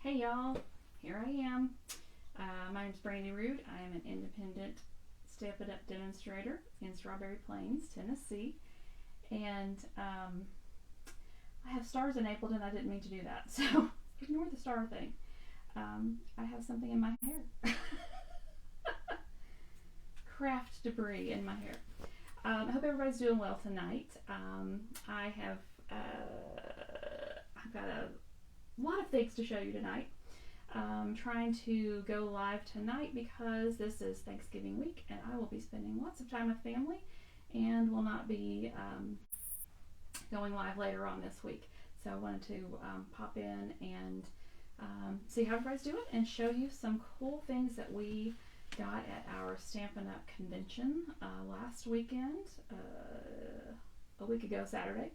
Hey y'all, here I am. My name's Brandy Root. I am an independent Stamp It Up demonstrator in Strawberry Plains, Tennessee. And I have stars enabled and I didn't mean to do that, so ignore the star thing. I have something in my hair. Craft debris in my hair. I hope everybody's doing well tonight. I've got a lot of things to show you tonight. Trying to go live tonight because this is Thanksgiving week and I will be spending lots of time with family and will not be going live later on this week. So I wanted to pop in and see how everybody's doing and show you some cool things that we got at our Stampin' Up! Convention last weekend, a week ago Saturday,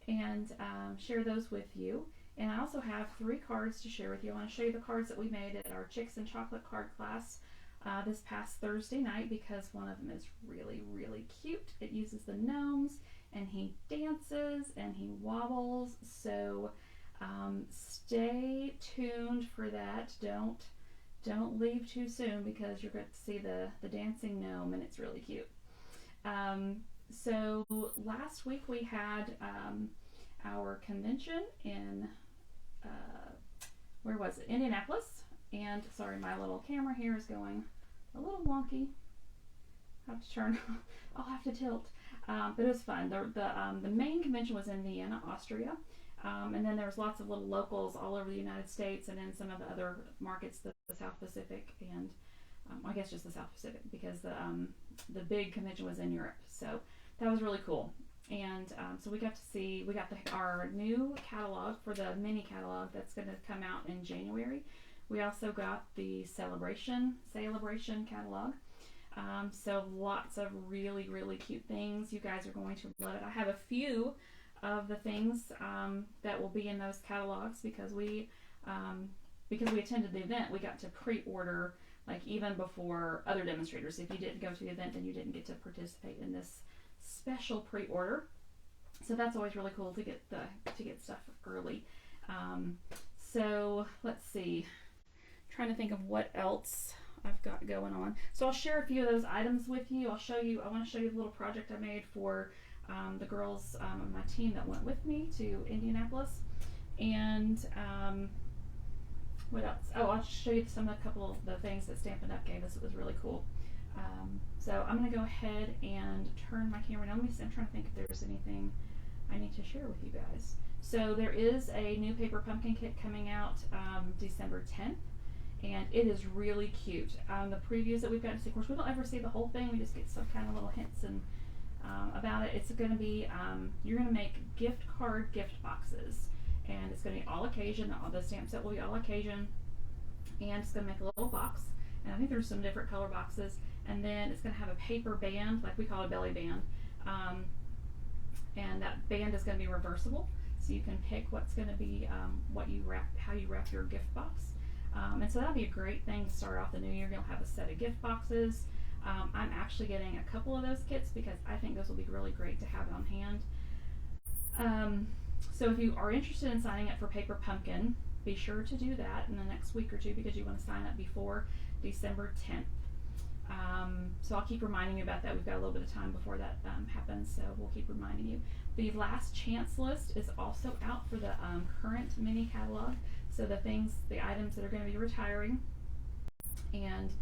and share those with you. And I also have 3 cards to share with you. I want to show you the cards that we made at our Chicks and Chocolate card class this past Thursday night because one of them is really, really cute. It uses the gnomes and he dances and he wobbles. So stay tuned for that. Don't leave too soon because you're going to see the dancing gnome and it's really cute. So last week we had our convention in where was it? Indianapolis. And sorry, my little camera here is going a little wonky. I'll have to tilt. But it was fun. The main convention was in Vienna, Austria. And then there was lots of little locals all over the United States and in some of the other markets, the South Pacific and I guess just the South Pacific because the big convention was in Europe. So that was really cool. And so we got our new catalog for the mini catalog that's going to come out in January. We also got the Celebration catalog. So lots of really, really cute things. You guys are going to love it. I have a few of the things that will be in those catalogs because we attended the event. We got to pre-order like even before other demonstrators. If you didn't go to the event, then you didn't get to participate in this special pre-order. So that's always really cool to get stuff early. So let's see. Trying to think of what else I've got going on. So I'll share a few of those items with you. I want to show you the little project I made for the girls on my team that went with me to Indianapolis. And what else? Oh, I'll show you a couple of the things that Stampin' Up! Gave us. It was really cool. So I'm going to go ahead and turn my camera on. I'm trying to think if there's anything I need to share with you guys. So there is a new paper pumpkin kit coming out December 10th, and it is really cute. The previews that we've got to see, of course, we don't ever see the whole thing. We just get some kind of little hints and about it. It's going to be, you're going to make gift boxes, and it's going to be all occasion. The stamp set will be all occasion, and it's going to make a little box. And I think there's some different color boxes. And then it's going to have a paper band, like we call it a belly band. And that band is going to be reversible. So you can pick what's going to be, how you wrap your gift box. And so that'll be a great thing to start off the new year. You'll have a set of gift boxes. I'm actually getting a couple of those kits because I think those will be really great to have on hand. So if you are interested in signing up for Paper Pumpkin, be sure to do that in the next week or two because you want to sign up before December 10th. So I'll keep reminding you about that. We've got a little bit of time before that happens, so we'll keep reminding you. The last chance list is also out for the current mini catalog. So the items that are going to be retiring, and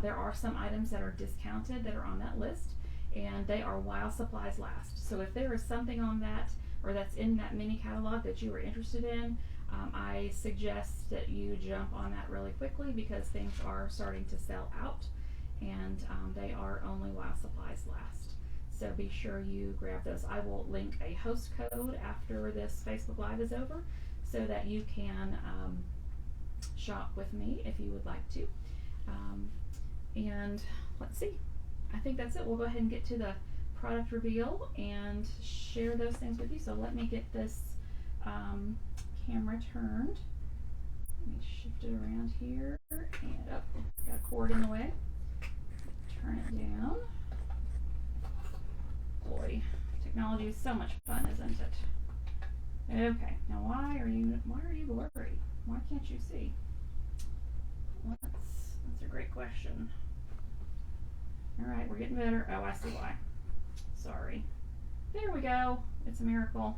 there are some items that are discounted that are on that list, and they are while supplies last. So if there is something on that or that's in that mini catalog that you are interested in, I suggest that you jump on that really quickly because things are starting to sell out, and they are only while supplies last. So be sure you grab those. I will link a host code after this Facebook Live is over so that you can shop with me if you would like to. And let's see. I think that's it. We'll go ahead and get to the product reveal and share those things with you. So let me get this camera turned. Let me shift it around here and up. Got a cord in the way. Turn it down. Boy, technology is so much fun, isn't it? Okay, now why are you worried? Why can't can't you see? That's a great question. All right, we're getting better. Oh, I see why. Sorry. There we go. It's a miracle.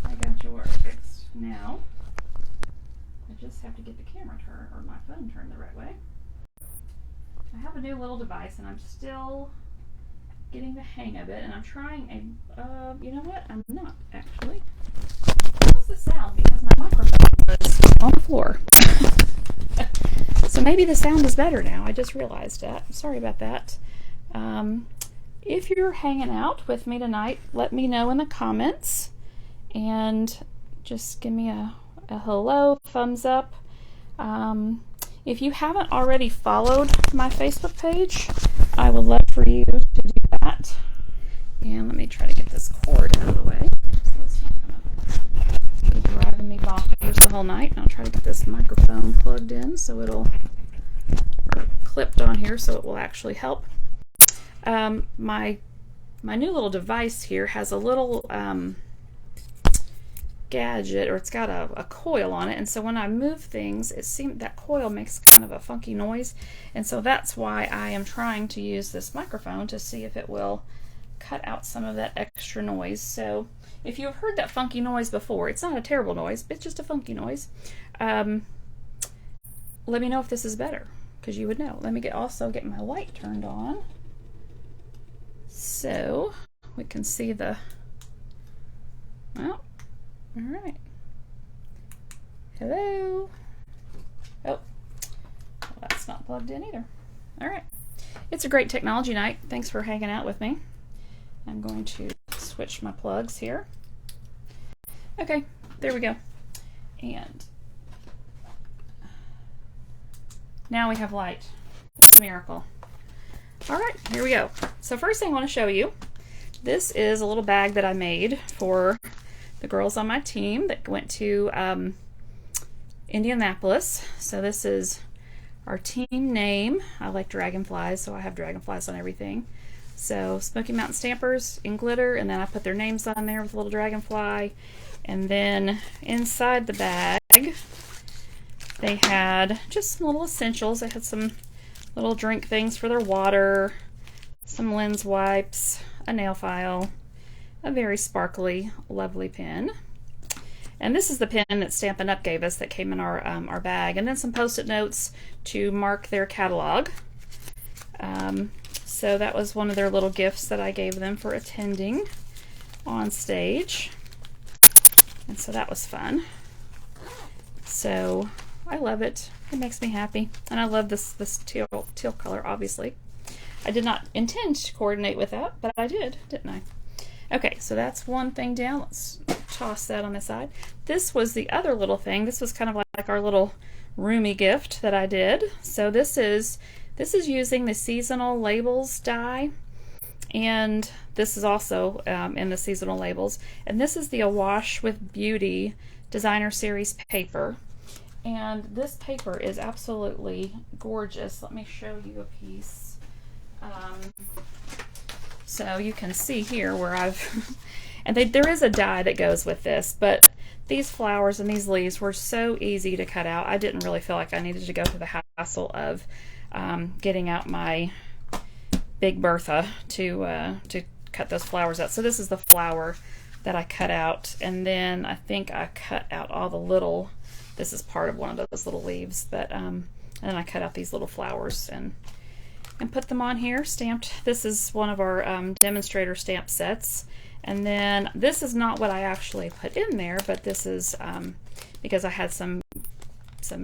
I got yours fixed now. I just have to get the camera turned, or my phone turned the right way. I have a new little device, and I'm still getting the hang of it, and I'm trying a, you know what? I'm not, actually. How's the sound? Because my microphone was on the floor. So maybe the sound is better now. I just realized that. Sorry about that. If you're hanging out with me tonight, let me know in the comments, and just give me a hello, thumbs up. If you haven't already followed my Facebook page, I would love for you to do that. And let me try to get this cord out of the way, so it's not going to be driving me bonkers the whole night. And I'll try to get this microphone plugged in so it'll, or clipped on here so it will actually help. My new little device here has a little gadget, or it's got a coil on it, and so when I move things, it seems that coil makes kind of a funky noise, and so that's why I am trying to use this microphone to see if it will cut out some of that extra noise. So if you've heard that funky noise before, it's not a terrible noise, it's just a funky noise. Let me know if this is better, because you would know. Let me also get my light turned on so we can see the, well, all right. Hello. Oh, well, that's not plugged in either. All right. It's a great technology night. Thanks for hanging out with me. I'm going to switch my plugs here. Okay, there we go. And now we have light. It's a miracle. All right, here we go. So first thing I want to show you, this is a little bag that I made for the girls on my team that went to Indianapolis. So this is our team name. I like dragonflies, so I have dragonflies on everything. So Smoky Mountain Stampers in glitter, and then I put their names on there with a little dragonfly. And then inside the bag, they had just some little essentials. They had some little drink things for their water, some lens wipes, a nail file, a very sparkly, lovely pen. And this is the pen that Stampin' Up! Gave us that came in our bag. And then some Post-it notes to mark their catalog. So that was one of their little gifts that I gave them for attending on stage. And so that was fun. So I love it. It makes me happy. And I love this teal color, obviously. I did not intend to coordinate with that, but I did, didn't I? Okay, so that's one thing down. Let's toss that on the side. This was the other little thing. This was kind of like our little roomy gift that I did. So this is using the seasonal labels die, and this is also in the seasonal labels. And this is the Awash with Beauty Designer Series paper. And this paper is absolutely gorgeous. Let me show you a piece. So you can see here where I've, and there is a die that goes with this, but these flowers and these leaves were so easy to cut out. I didn't really feel like I needed to go through the hassle of getting out my Big Bertha to cut those flowers out. So this is the flower that I cut out, and then I think I cut out all the little, this is part of one of those little leaves, but and then I cut out these little flowers and put them on here, stamped. This is one of our demonstrator stamp sets. And then this is not what I actually put in there, but this is because I had some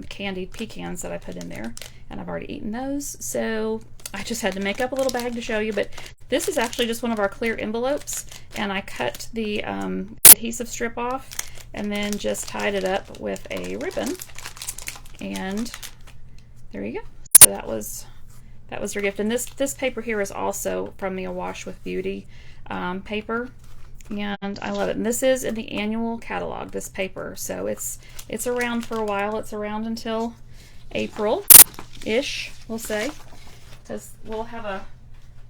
candied pecans that I put in there, and I've already eaten those. So I just had to make up a little bag to show you, but this is actually just one of our clear envelopes, and I cut the adhesive strip off and then just tied it up with a ribbon, and there you go. So that was your gift. And this paper here is also from the Awash with Beauty paper, and I love it. And this is in the annual catalog, this paper, so it's around for a while. It's around until April-ish, we'll say, because we'll have a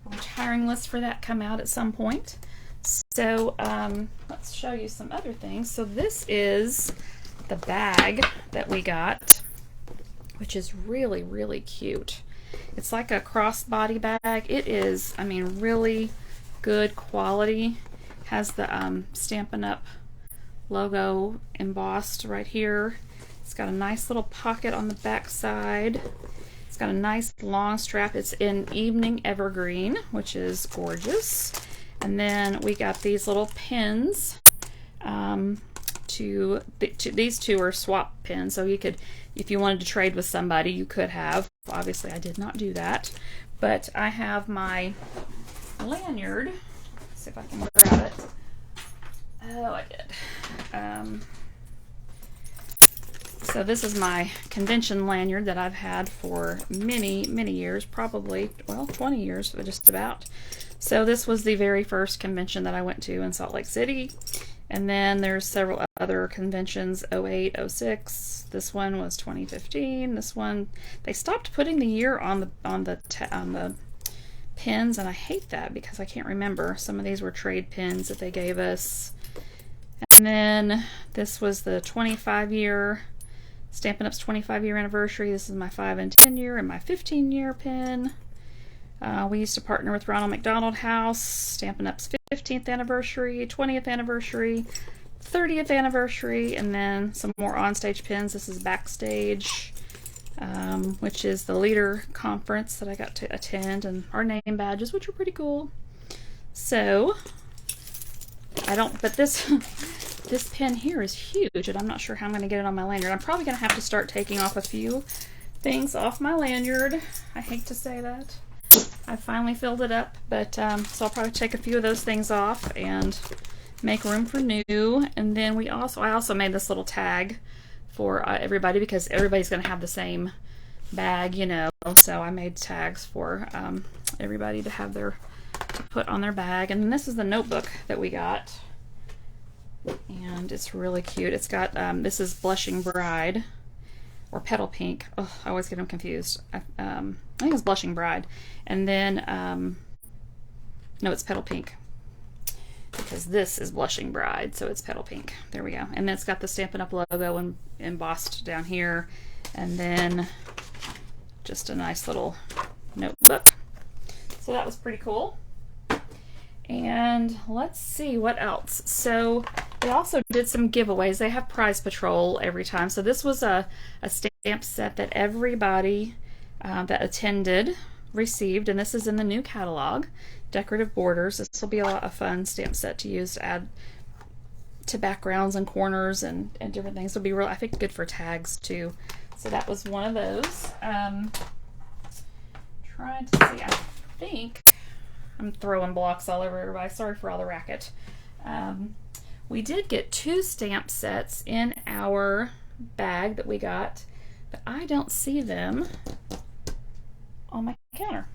retiring list for that come out at some point. So let's show you some other things. So this is the bag that we got, which is really, really cute. It's like a crossbody bag. It is, I mean, really good quality. Has the Stampin' Up! Logo embossed right here. It's got a nice little pocket on the back side. It's got a nice long strap. It's in Evening Evergreen, which is gorgeous. And then we got these little pins. These two are swap pins, so you could, if you wanted to trade with somebody, you could have. Obviously, I did not do that, but I have my lanyard. Let's see if I can grab it. Oh, I did. So this is my convention lanyard that I've had for many, many years, probably, well, 20 years, just about. So this was the very first convention that I went to in Salt Lake City. And then there's several other conventions, 08, 06. This one was 2015. This one, they stopped putting the year on the pins, and I hate that because I can't remember. Some of these were trade pins that they gave us. And then this was the 25-year, Stampin' Up's 25-year anniversary. This is my 5 and 10 year and my 15-year pin. We used to partner with Ronald McDonald House, Stampin' Up's 15th anniversary, 20th anniversary, 30th anniversary, and then some more onstage pins. This is Backstage, which is the leader conference that I got to attend, and our name badges, which are pretty cool. So, but this pin here is huge, and I'm not sure how I'm going to get it on my lanyard. I'm probably going to have to start taking off a few things off my lanyard. I hate to say that. I finally filled it up, but so I'll probably take a few of those things off and make room for new. And then I also made this little tag for everybody, because everybody's going to have the same bag, you know. So I made tags for everybody to have to put on their bag. And then this is the notebook that we got, and it's really cute. It's got this is Blushing Bride or Petal Pink. Oh, I always get them confused. I think it's Blushing Bride. And then, no, it's Petal Pink, because this is Blushing Bride, so it's Petal Pink. There we go. And then it's got the Stampin' Up! Logo embossed down here. And then just a nice little notebook. So that was pretty cool. And let's see what else. So they also did some giveaways. They have Prize Patrol every time. So this was a stamp set that everybody that attended received, and this is in the new catalog, Decorative Borders. This will be a lot of fun stamp set to use to add to backgrounds and corners and different things. It'll be real, I think, good for tags too. So that was one of those. Trying to see, I think I'm throwing blocks all over everybody. Sorry for all the racket. We did get 2 stamp sets in our bag that we got, but I don't see them on my counter.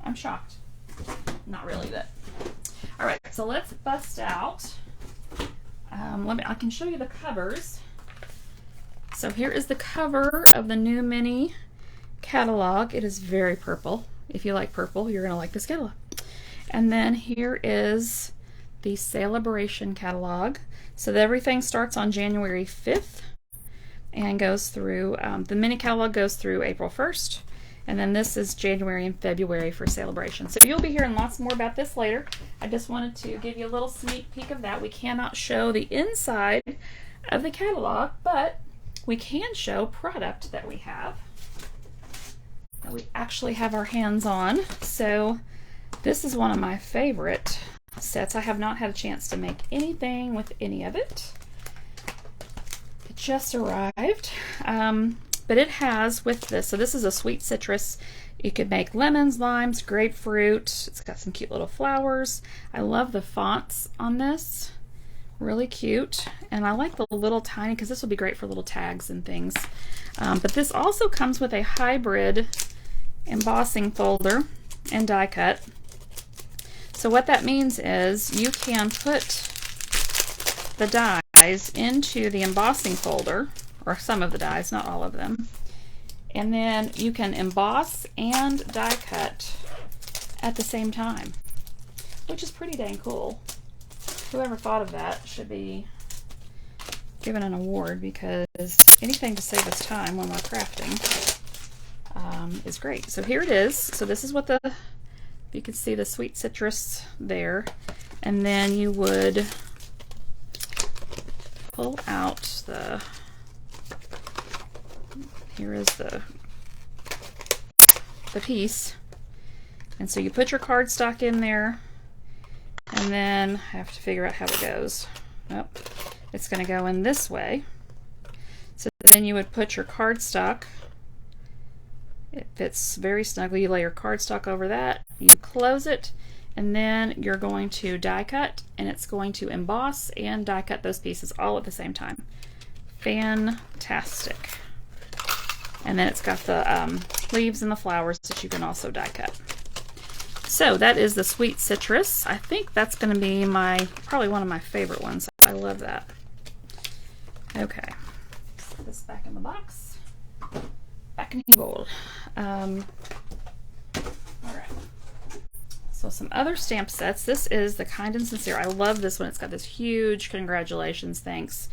I'm shocked. Not really, but all right. So let's bust out. I can show you the covers. So here is the cover of the new mini catalog. It is very purple. If you like purple, you're gonna like this catalog. And then here is the Celebration catalog. So everything starts on January 5th and goes through, the mini catalog goes through April 1st. And then this is January and February for Celebration. So you'll be hearing lots more about this later. I just wanted to give you a little sneak peek of that. We cannot show the inside of the catalog, but we can show product that we have, that we actually have our hands on. So this is one of my favorite sets. I have not had a chance to make anything with any of it. It just arrived. But it has with this, so this is a sweet citrus. You could make lemons, limes, grapefruit. It's got some cute little flowers. I love the fonts on this. Really cute. And I like the little tiny, because this will be great for little tags and things. But this also comes with a hybrid embossing folder and die cut. So what that means is you can put the dies into the embossing folder, or some of the dies, not all of them. And then you can emboss and die cut at the same time, which is pretty dang cool. Whoever thought of that should be given an award because anything to save us time when we're crafting is great. So here it is. So this is what you can see the sweet citrus there. And then you would pull out here is the piece. And so you put your cardstock in there, and then I have to figure out how it goes. Oh, it's going to go in this way. So then you would put your cardstock. It fits very snugly. You lay your cardstock over that, you close it, and then you're going to die cut, and it's going to emboss and die cut those pieces all at the same time. Fantastic. And then it's got the leaves and the flowers that you can also die cut. So that is the sweet citrus. I think that's going to be probably one of my favorite ones. I love that. Okay, put this back in the box. Back in the bowl. All right. So some other stamp sets. This is the Kind and Sincere. I love this one. It's got this huge congratulations, thanks,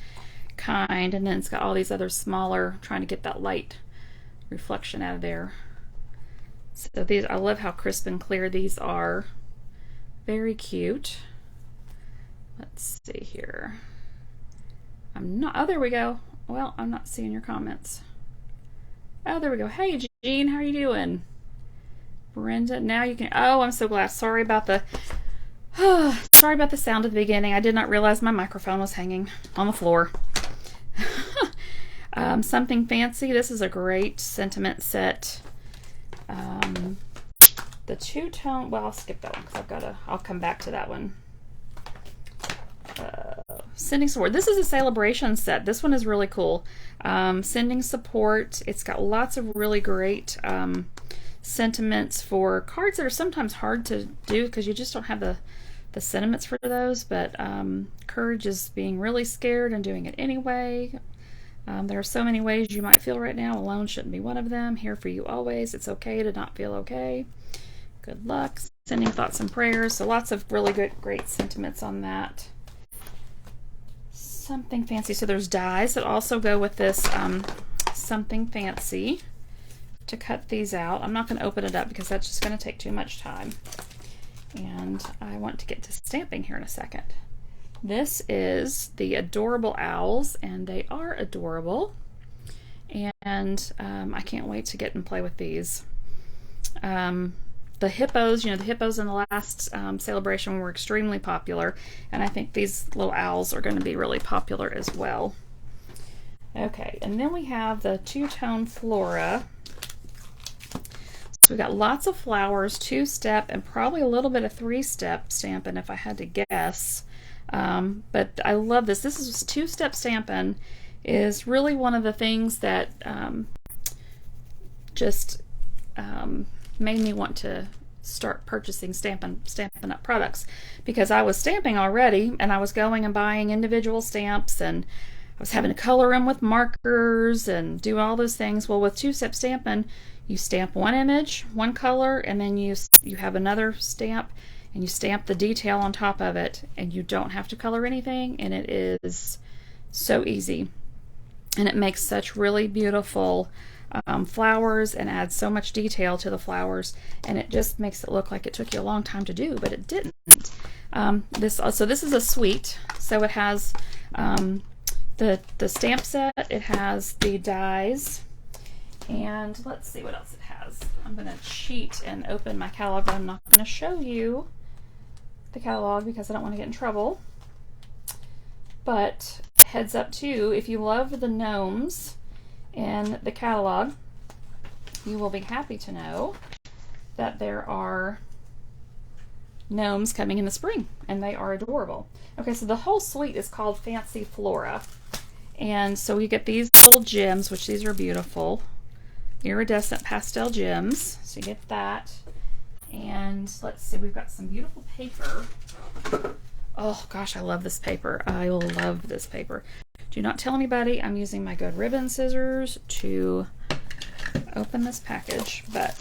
kind, and then it's got all these other smaller, trying to get that light reflection out of there. So these, I love how crisp and clear these are. Very cute. Let's see here. Oh, there we go. Well, I'm not seeing your comments. Oh, there we go. Hey, Jean, how are you doing? Brenda, now you can. Oh, I'm so glad. Sorry about the sound at the beginning. I did not realize my microphone was hanging on the floor. Something Fancy. This is a great sentiment set. The two-tone. Well, I'll skip that one because I'll come back to that one. Sending Support. This is a celebration set. This one is really cool. Sending Support. It's got lots of really great sentiments for cards that are sometimes hard to do because you just don't have the sentiments for those. But courage is being really scared and doing it anyway. There are so many ways you might feel right now. Alone shouldn't be one of them. Here for you always. It's okay to not feel okay. Good luck. Sending thoughts and prayers. So lots of really great sentiments on that. Something Fancy. So there's dies that also go with this Something Fancy to cut these out. I'm not going to open it up because that's just going to take too much time. And I want to get to stamping here in a second. This is the Adorable Owls, and they are adorable. And I can't wait to get and play with these. The hippos, the hippos in the last celebration were extremely popular, and I think these little owls are going to be really popular as well. Okay, and then we have the two-tone Flora. So we got lots of flowers, two-step, and probably a little bit of three-step stamping if I had to guess. But I love this. This is two-step stamping is really one of the things that made me want to start purchasing Stampin' Up! Products, because I was stamping already and I was going and buying individual stamps and I was having to color them with markers and do all those things. Well, with two-step stamping, you stamp one image, one color, and then you have another stamp and you stamp the detail on top of it, and you don't have to color anything, and it is so easy. And it makes such really beautiful flowers and adds so much detail to the flowers, and it just makes it look like it took you a long time to do, but it didn't. So this is a suite. So it has the stamp set, it has the dies, and let's see what else it has. I'm going to cheat and open my catalog, but I'm not going to show you the catalog because I don't want to get in trouble. But heads up too, if you love the gnomes in the catalog, you will be happy to know that there are gnomes coming in the spring, and they are adorable. Okay, so the whole suite is called Fancy Flora, and so you get these little gems, which these are beautiful, iridescent pastel gems, so you get that. And let's see, we've got some beautiful paper. Oh gosh, I love this paper. I love this paper. Do not tell anybody. I'm using my Good Ribbon scissors to open this package. But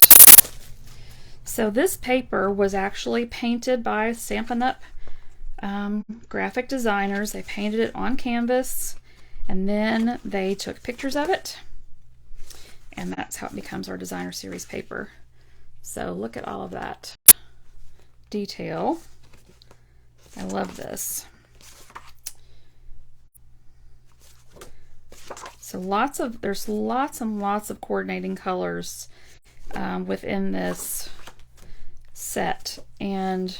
so this paper was actually painted by Stampin' Up! Graphic designers. They painted it on canvas, And then they took pictures of it, and that's how it becomes our designer series paper. So look at all of that detail. I love this. So there's lots and lots of coordinating colors within this set, and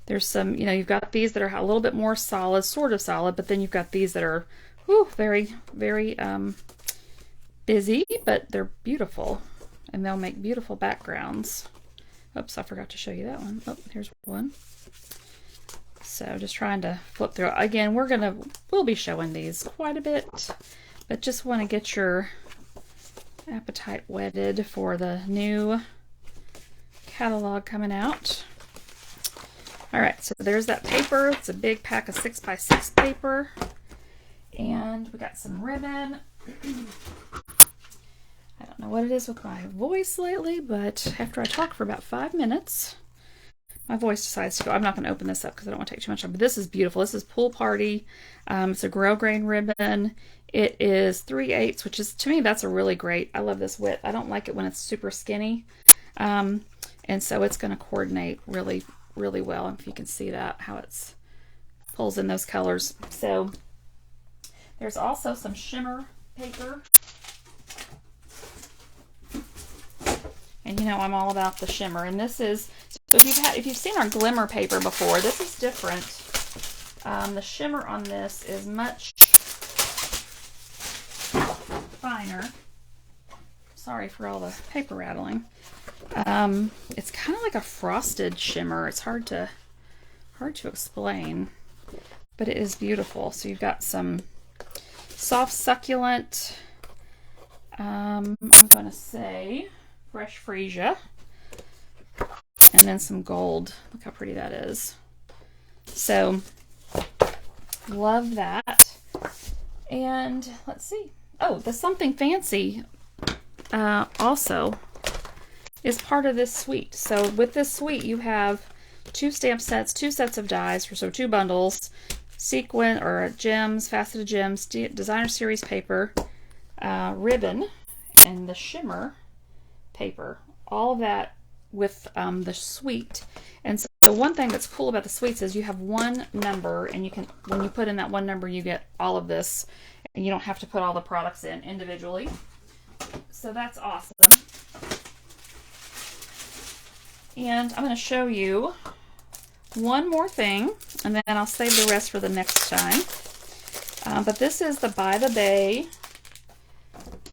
there's some, you've got these that are a little bit more solid, sort of solid, but then you've got these that are very, very busy, but they're beautiful, and they'll make beautiful backgrounds. Oops, I forgot to show you that one. Oh, here's one. So just trying to flip through. Again, we'll be showing these quite a bit, but just want to get your appetite whetted for the new catalog coming out. All right, so there's that paper. It's a big pack of 6x6 paper, and we got some ribbon. I don't know what it is with my voice lately, but after I talk for about 5 minutes, my voice decides to go. I'm not going to open this up because I don't want to take too much time, but this is beautiful. This is Pool Party. It's a grosgrain ribbon. It is 3/8, which is, to me, that's a really great. I love this width. I don't like it when it's super skinny. And so it's going to coordinate really, really well. If you can see that, how it's pulls in those colors. So there's also some shimmer paper. And I'm all about the shimmer. And this is, so if you've seen our glimmer paper before, this is different. The shimmer on this is much finer. Sorry for all the paper rattling. It's kind of like a frosted shimmer. It's hard to explain, but it is beautiful. So you've got some soft succulent, I'm going to say fresh freesia, and then some gold. Look how pretty that is. So love that. And let's see. Oh, the Something Fancy also is part of this suite. So with this suite, you have 2 stamp sets, 2 sets of dies, so 2 bundles, sequin or gems, faceted gems, designer series paper, ribbon, and the shimmer paper. All of that with the suite. And so one thing that's cool about the suites is you have one number, and when you put in that one number, you get all of this, and you don't have to put all the products in individually. So that's awesome. And I'm going to show you one more thing, and then I'll save the rest for the next time. But this is the By the Bay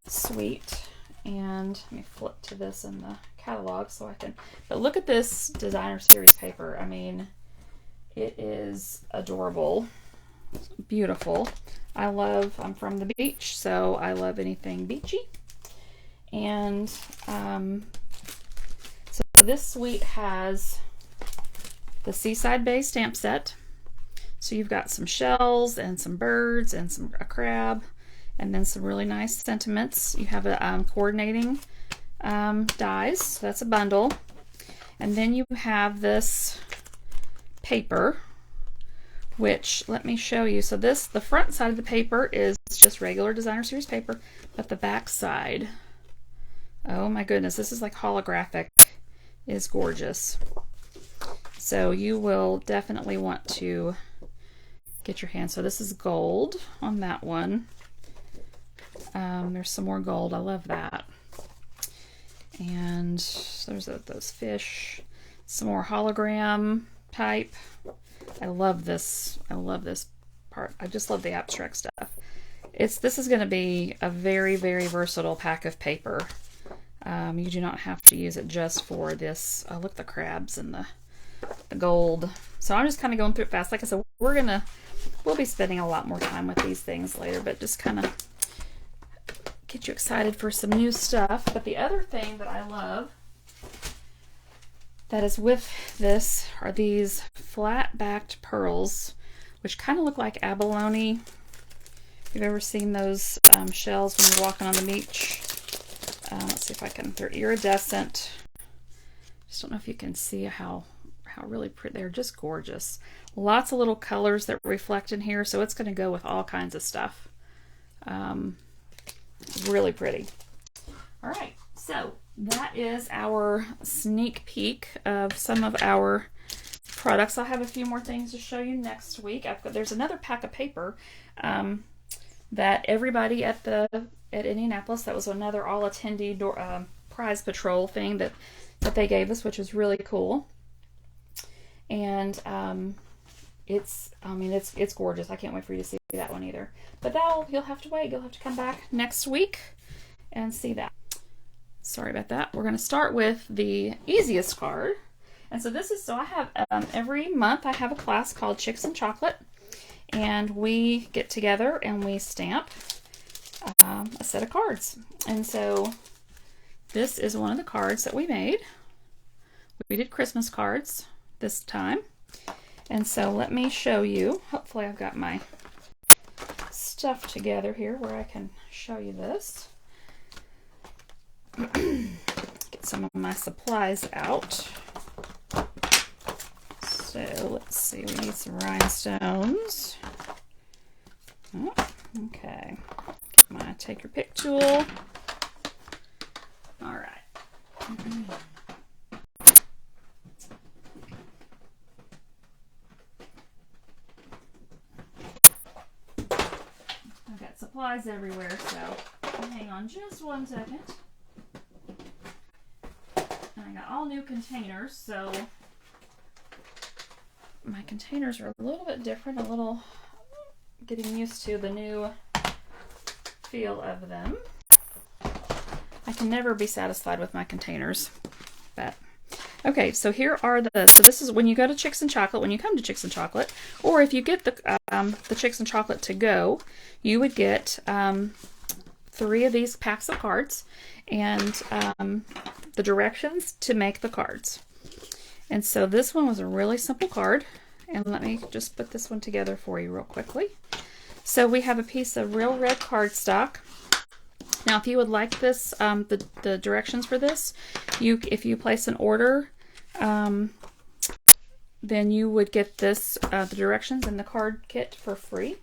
suite, and let me flip to this in the catalog so I can. But look at this designer series paper. I mean, it is adorable, beautiful. I'm from the beach, so I love anything beachy. And so this suite has the Seaside Bay stamp set. So you've got some shells and some birds and a crab, and then some really nice sentiments. You have a coordinating dies, so that's a bundle. And then you have this paper, which, let me show you. So the front side of the paper is just regular designer series paper, but the back side, oh my goodness, this is like holographic, is gorgeous. So you will definitely want to get your hands. So this is gold on that one. There's some more gold. I love that. And there's those fish. Some more hologram type. I love this. I love this part. I just love the abstract stuff. This is going to be a very, very versatile pack of paper. You do not have to use it just for this. Oh, look, the crabs and the gold. So I'm just kind of going through it fast. Like I said, we'll be spending a lot more time with these things later, but just kind of get you excited for some new stuff. But the other thing that I love that is with this are these flat-backed pearls, which kind of look like abalone. If you've ever seen those shells when you're walking on the beach. Let's see if I can. They're iridescent. Just don't know if you can see how really pretty. They're just gorgeous. Lots of little colors that reflect in here, so it's going to go with all kinds of stuff. Really pretty. All right, so that is our sneak peek of some of our products. I'll have a few more things to show you next week. There's another pack of paper that everybody at Indianapolis, that was another all attendee prize patrol thing that they gave us, which was really cool. And it's gorgeous. I can't wait for you to see that one either. But you'll have to wait. You'll have to come back next week and see that. Sorry about that. We're going to start with the easiest card. And so I have, every month I have a class called Chicks and Chocolate. And we get together and we stamp a set of cards. And so this is one of the cards that we made. We did Christmas cards this time. And so let me show you. Hopefully I've got my stuff together here where I can show you this. Get some of my supplies out. So let's see, we need some rhinestones. Oh, okay. Get my take your pick tool. All right. I've got supplies everywhere, so hang on just one second. And I got all new containers, so my containers are a little bit different, a little getting used to the new feel of them. I can never be satisfied with my containers, but okay, so here are so this is when you go to Chicks and Chocolate, when you come to Chicks and Chocolate, or if you get the Chicks and Chocolate to go, you would get 3 of these packs of cards and the directions to make the cards. And so this one was a really simple card. And let me just put this one together for you real quickly. So we have a piece of Real Red cardstock. Now, if you would like this, the directions for this, if you place an order, then you would get this, the directions and the card kit for free.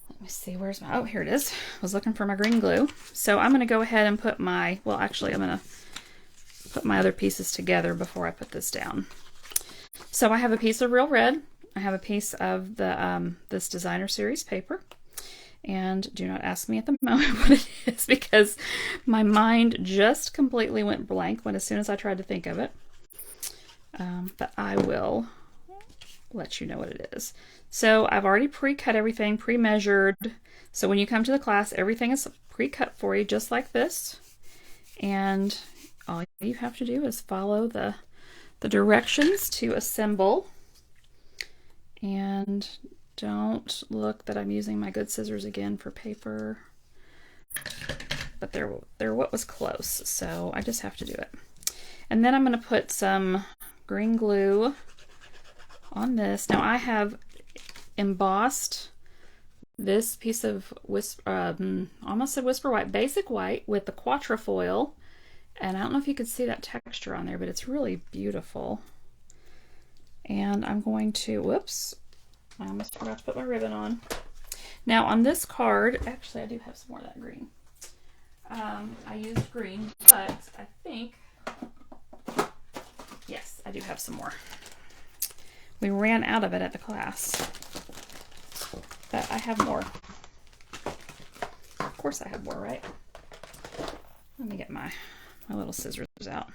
Let me see, where's oh, here it is. I was looking for my green glue. So I'm going to go ahead and put I'm going to put my other pieces together before I put this down. So I have a piece of Real Red. I have a piece of the this designer series paper. And do not ask me at the moment what it is, because my mind just completely went blank as soon as I tried to think of it. But I will let you know what it is. So I've already pre-cut everything, pre-measured. So when you come to the class, everything is pre-cut for you, just like this. And all you have to do is follow the directions to assemble. And don't look that I'm using my good scissors again for paper. But they're what was close, so I just have to do it. And then I'm going to put some green glue on this. Now I have embossed this piece of almost said Whisper White, basic white with the quatrefoil. And I don't know if you could see that texture on there, but it's really beautiful. And I'm going to, whoops, I almost forgot to put my ribbon on. Now on this card, actually I do have some more of that green. I used green, but I think, yes, I do have some more. We ran out of it at the class, but I have more. Of course I have more, right? Let me get my little scissors out.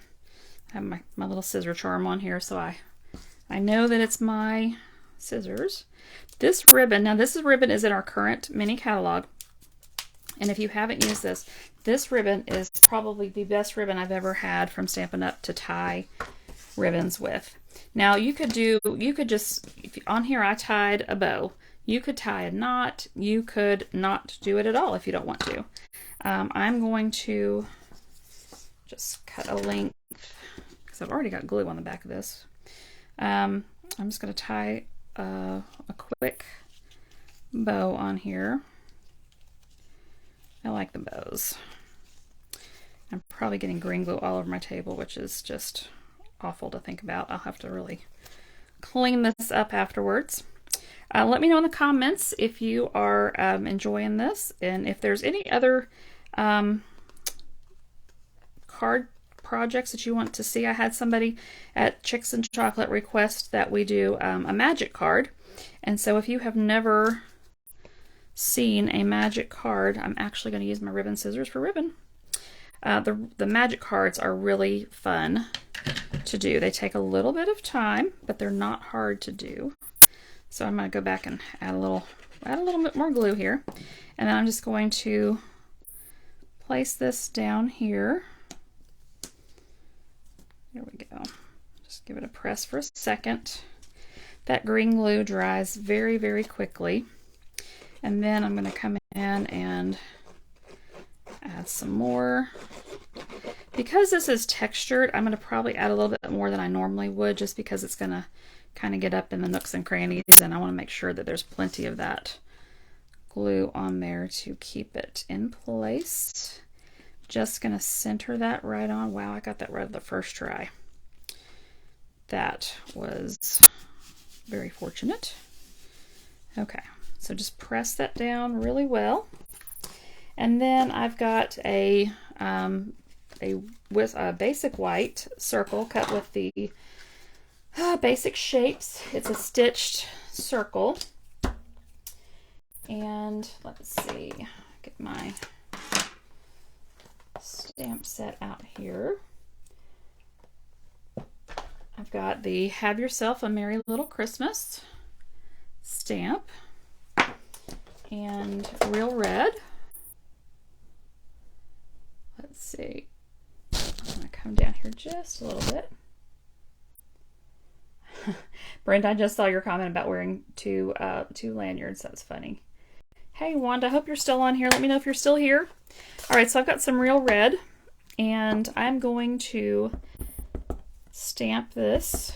I have my little scissor charm on here, so I know that it's my scissors. This ribbon, now this ribbon is in our current mini catalog, and if you haven't used this ribbon is probably the best ribbon I've ever had from Stampin' Up! To tie ribbons with. Now you could just, on here I tied a bow. You could tie a knot. You could not do it at all if you don't want to. I'm going to just cut a length, because I've already got glue on the back of this. I'm just going to tie a quick bow on here. I like the bows. I'm probably getting green glue all over my table, which is just awful to think about. I'll have to really clean this up afterwards. Let me know in the comments if you are enjoying this, and if there's any other card projects that you want to see. I had somebody at Chicks and Chocolate request that we do a magic card, and so if you have never seen a magic card, I'm actually going to use my ribbon scissors for ribbon. The magic cards are really fun to do. They take a little bit of time, but they're not hard to do. So I'm going to go back and add a little bit more glue here, and then I'm just going to place this down here. There we go. Just give it a press for a second. That green glue dries very, very quickly. And then I'm going to come in and add some more. Because this is textured, I'm going to probably add a little bit more than I normally would, just because it's going to kind of get up in the nooks and crannies, and I want to make sure that there's plenty of that glue on there to keep it in place. Just going to center that right on. Wow, I got that right the first try. That was very fortunate. Okay, so just press that down really well. And then I've got a basic white circle cut with the basic shapes. It's a stitched circle. And let's see, get my stamp set out here. I've got the Have Yourself a Merry Little Christmas stamp and Real Red. Let's see, I'm going to come down here just a little bit. Brenda, I just saw your comment about wearing two lanyards. That's funny. Hey Wanda, I hope you're still on here. Let me know if you're still here. All right, so I've got some Real Red, and I'm going to stamp this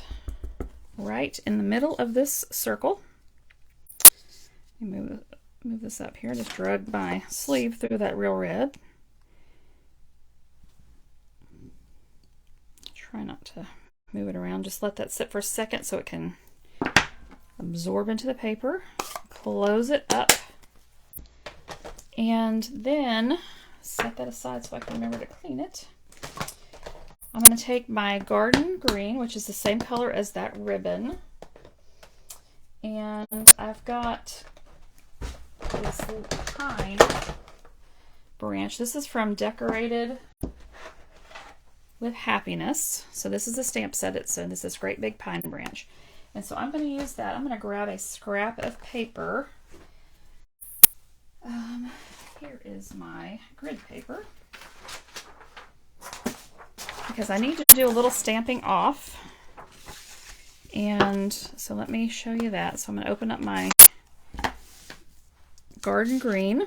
right in the middle of this circle. Let me move this up here. Just drug my sleeve through that Real Red. Try not to move it around. Just let that sit for a second so it can absorb into the paper. Close it up. And then set that aside so I can remember to clean it. I'm going to take my Garden Green, which is the same color as that ribbon. And I've got this pine branch. This is from Decorated with Happiness. So this is a stamp set. It's this great big pine branch. And so I'm going to use that. I'm going to grab a scrap of paper. Here is my grid paper, because I need to do a little stamping off. And so let me show you that. So I'm going to open up my Garden Green.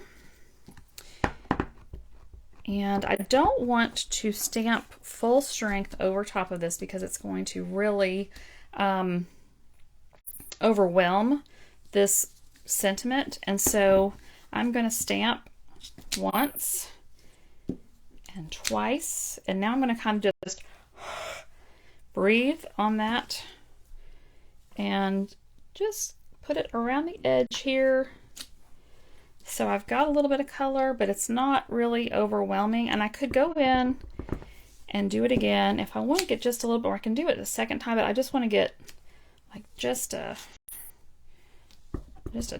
And I don't want to stamp full strength over top of this, because it's going to really overwhelm this sentiment. And so I'm going to stamp once and twice, and now I'm going to kind of just breathe on that and just put it around the edge here. So I've got a little bit of color, but it's not really overwhelming, and I could go in and do it again if I want to get just a little bit more. I can do it the second time, but I just want to get like just a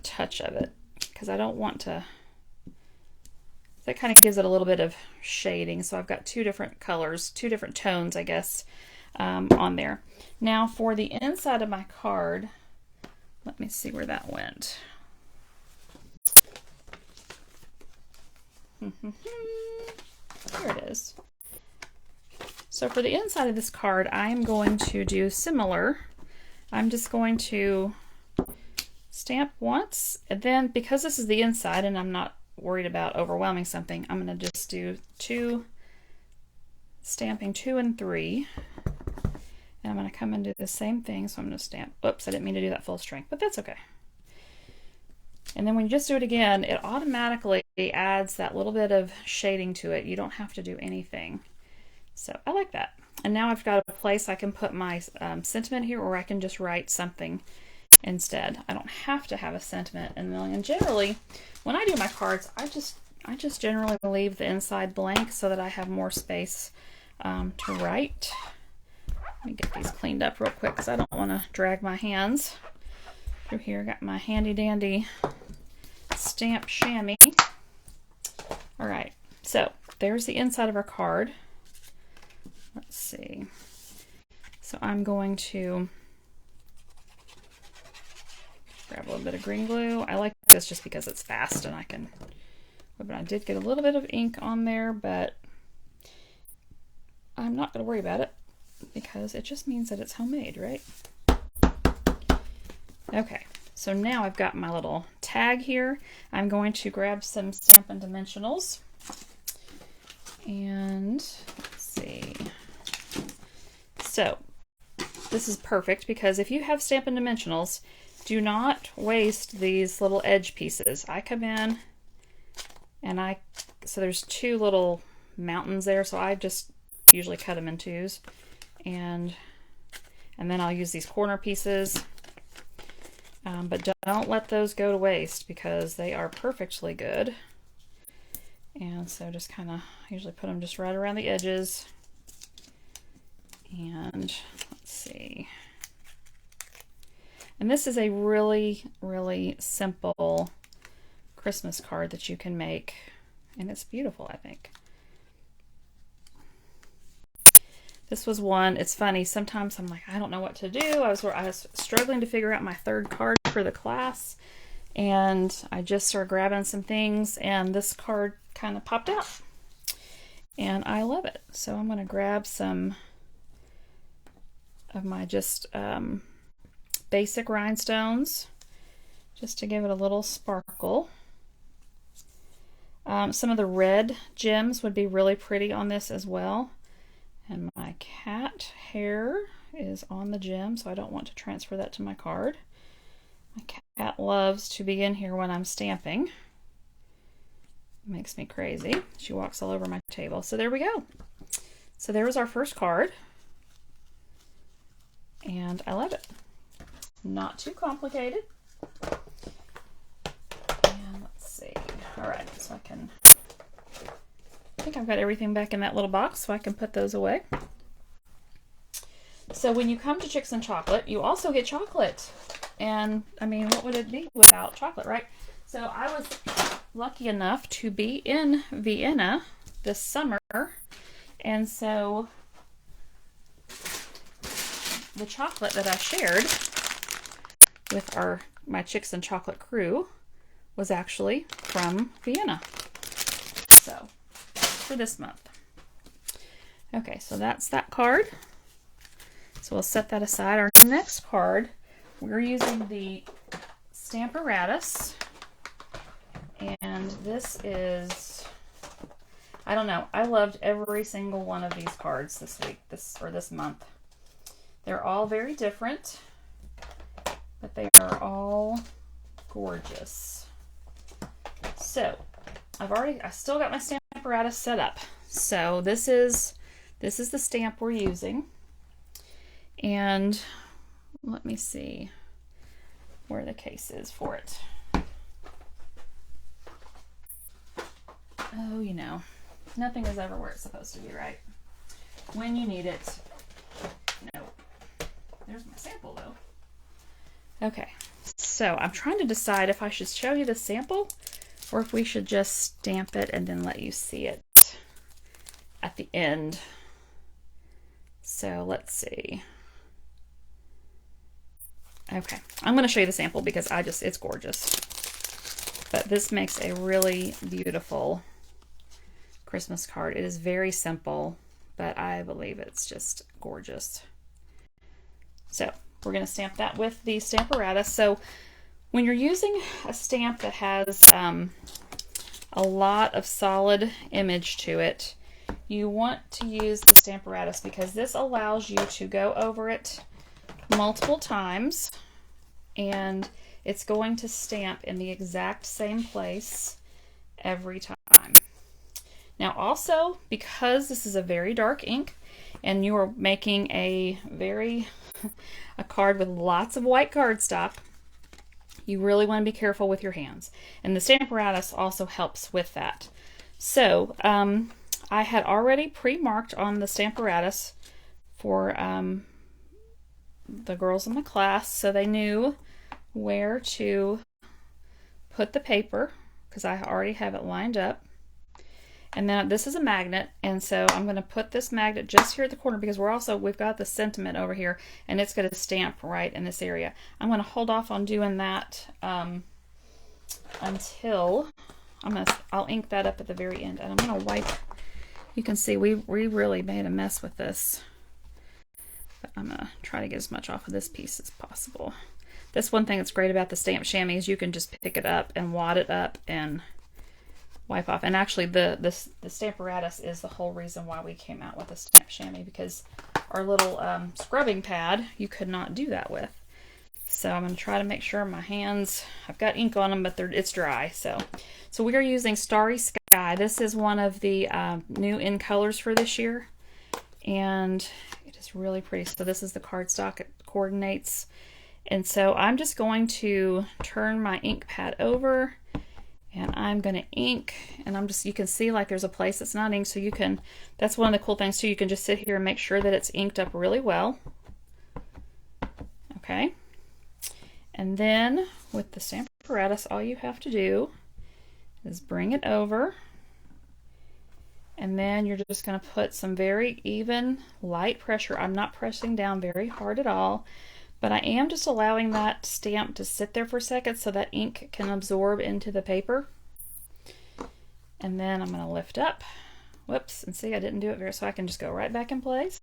touch of it, because I don't want to. That kind of gives it a little bit of shading. So I've got two different colors, two different tones, I guess, on there. Now for the inside of my card, let me see where that went. Here it is. So for the inside of this card, I'm going to do similar. I'm just going to stamp once, and then because this is the inside and I'm not worried about overwhelming something, I'm going to just do stamping 2 and 3, and I'm going to come and do the same thing. So I'm going to stamp, oops, I didn't mean to do that full strength, but that's okay. And then when you just do it again, it automatically adds that little bit of shading to it. You don't have to do anything. So I like that. And now I've got a place I can put my sentiment here, or I can just write something instead. I don't have to have a sentiment in the middle. And generally, when I do my cards, I just generally leave the inside blank so that I have more space to write. Let me get these cleaned up real quick because I don't want to drag my hands through here. Got my handy dandy stamp chamois. All right, so there's the inside of our card. Let's see. So I'm going to grab a little bit of green glue. I like this just because it's fast and I can, but I did get a little bit of ink on there, but I'm not going to worry about it because it just means that it's homemade, right? Okay, so now I've got my little tag here. I'm going to grab some Stampin' Dimensionals. And let's see. So this is perfect because if you have Stampin' Dimensionals, do not waste these little edge pieces. I come in and so there's two little mountains there, so I just usually cut them in twos. And then I'll use these corner pieces. But don't let those go to waste because they are perfectly good. And so just kind of usually put them just right around the edges. And let's see. And this is a really, really simple Christmas card that you can make. And it's beautiful, I think. This was one, it's funny, sometimes I'm like, I don't know what to do. I was struggling to figure out my third card for the class. And I just started grabbing some things and this card kind of popped out. And I love it. So I'm going to grab some of my just basic rhinestones just to give it a little sparkle. Some of the red gems would be really pretty on this as well. And my cat hair is on the gem, so I don't want to transfer that to my card. My cat loves to be in here when I'm stamping. It makes me crazy. She walks all over my table. So there we go. So there was our first card. And I love it. Not too complicated. And let's see. All right, so I think I've got everything back in that little box, so I can put those away. So when you come to Chicks and Chocolate, you also get chocolate. And I mean, what would it be without chocolate, right? So I was lucky enough to be in Vienna this summer. And so the chocolate that I shared with my Chicks and Chocolate crew was actually from Vienna. So for this month. Okay, so that's that card. So we'll set that aside. Our next card, we're using the Stamparatus. And this is, I don't know, I loved every single one of these cards this week, this month. They're all very different, but they are all gorgeous. So I still got my Stamparatus set up. So this is the stamp we're using. And let me see where the case is for it. Oh, you know, nothing is ever where it's supposed to be, right? When you need it. No. There's my sample, though. Okay, so I'm trying to decide if I should show you the sample or if we should just stamp it and then let you see it at the end. So let's see. Okay, I'm going to show you the sample because it's gorgeous. But this makes a really beautiful Christmas card. It is very simple, but I believe it's just gorgeous. So we're going to stamp that with the Stamparatus. So when you're using a stamp that has a lot of solid image to it, you want to use the Stamparatus because this allows you to go over it multiple times and it's going to stamp in the exact same place every time. Now also, because this is a very dark ink and you are making a card with lots of white cardstock, You really want to be careful with your hands. And the Stamparatus also helps with that. So I had already pre-marked on the Stamparatus for the girls in the class, so they knew where to put the paper because I already have it lined up. And then this is a magnet, and so I'm going to put this magnet just here at the corner because we've got the sentiment over here, and it's going to stamp right in this area. I'm going to hold off on doing that until I'll ink that up at the very end, and I'm going to wipe. You can see we really made a mess with this, but I'm going to try to get as much off of this piece as possible. This one thing that's great about the stamp chamois is you can just pick it up and wad it up and wipe off. And actually the Stamparatus is the whole reason why we came out with the stamp chamois, because our little scrubbing pad you could not do that with. So I'm going to try to make sure my hands, I've got ink on them, but it's dry. So we are using Starry Sky. This is one of the new in colors for this year, and it is really pretty. So this is the cardstock. It coordinates. And so I'm just going to turn my ink pad over, and I'm going to ink, and you can see like there's a place that's not inked, so you can, that's one of the cool things too, you can just sit here and make sure that it's inked up really well. Okay. And then with the Stamparatus, all you have to do is bring it over, and then you're just going to put some very even, light pressure. I'm not pressing down very hard at all, but I am just allowing that stamp to sit there for a second so that ink can absorb into the paper. And then I'm going to lift up. Whoops, and see I didn't do it very, so I can just go right back in place.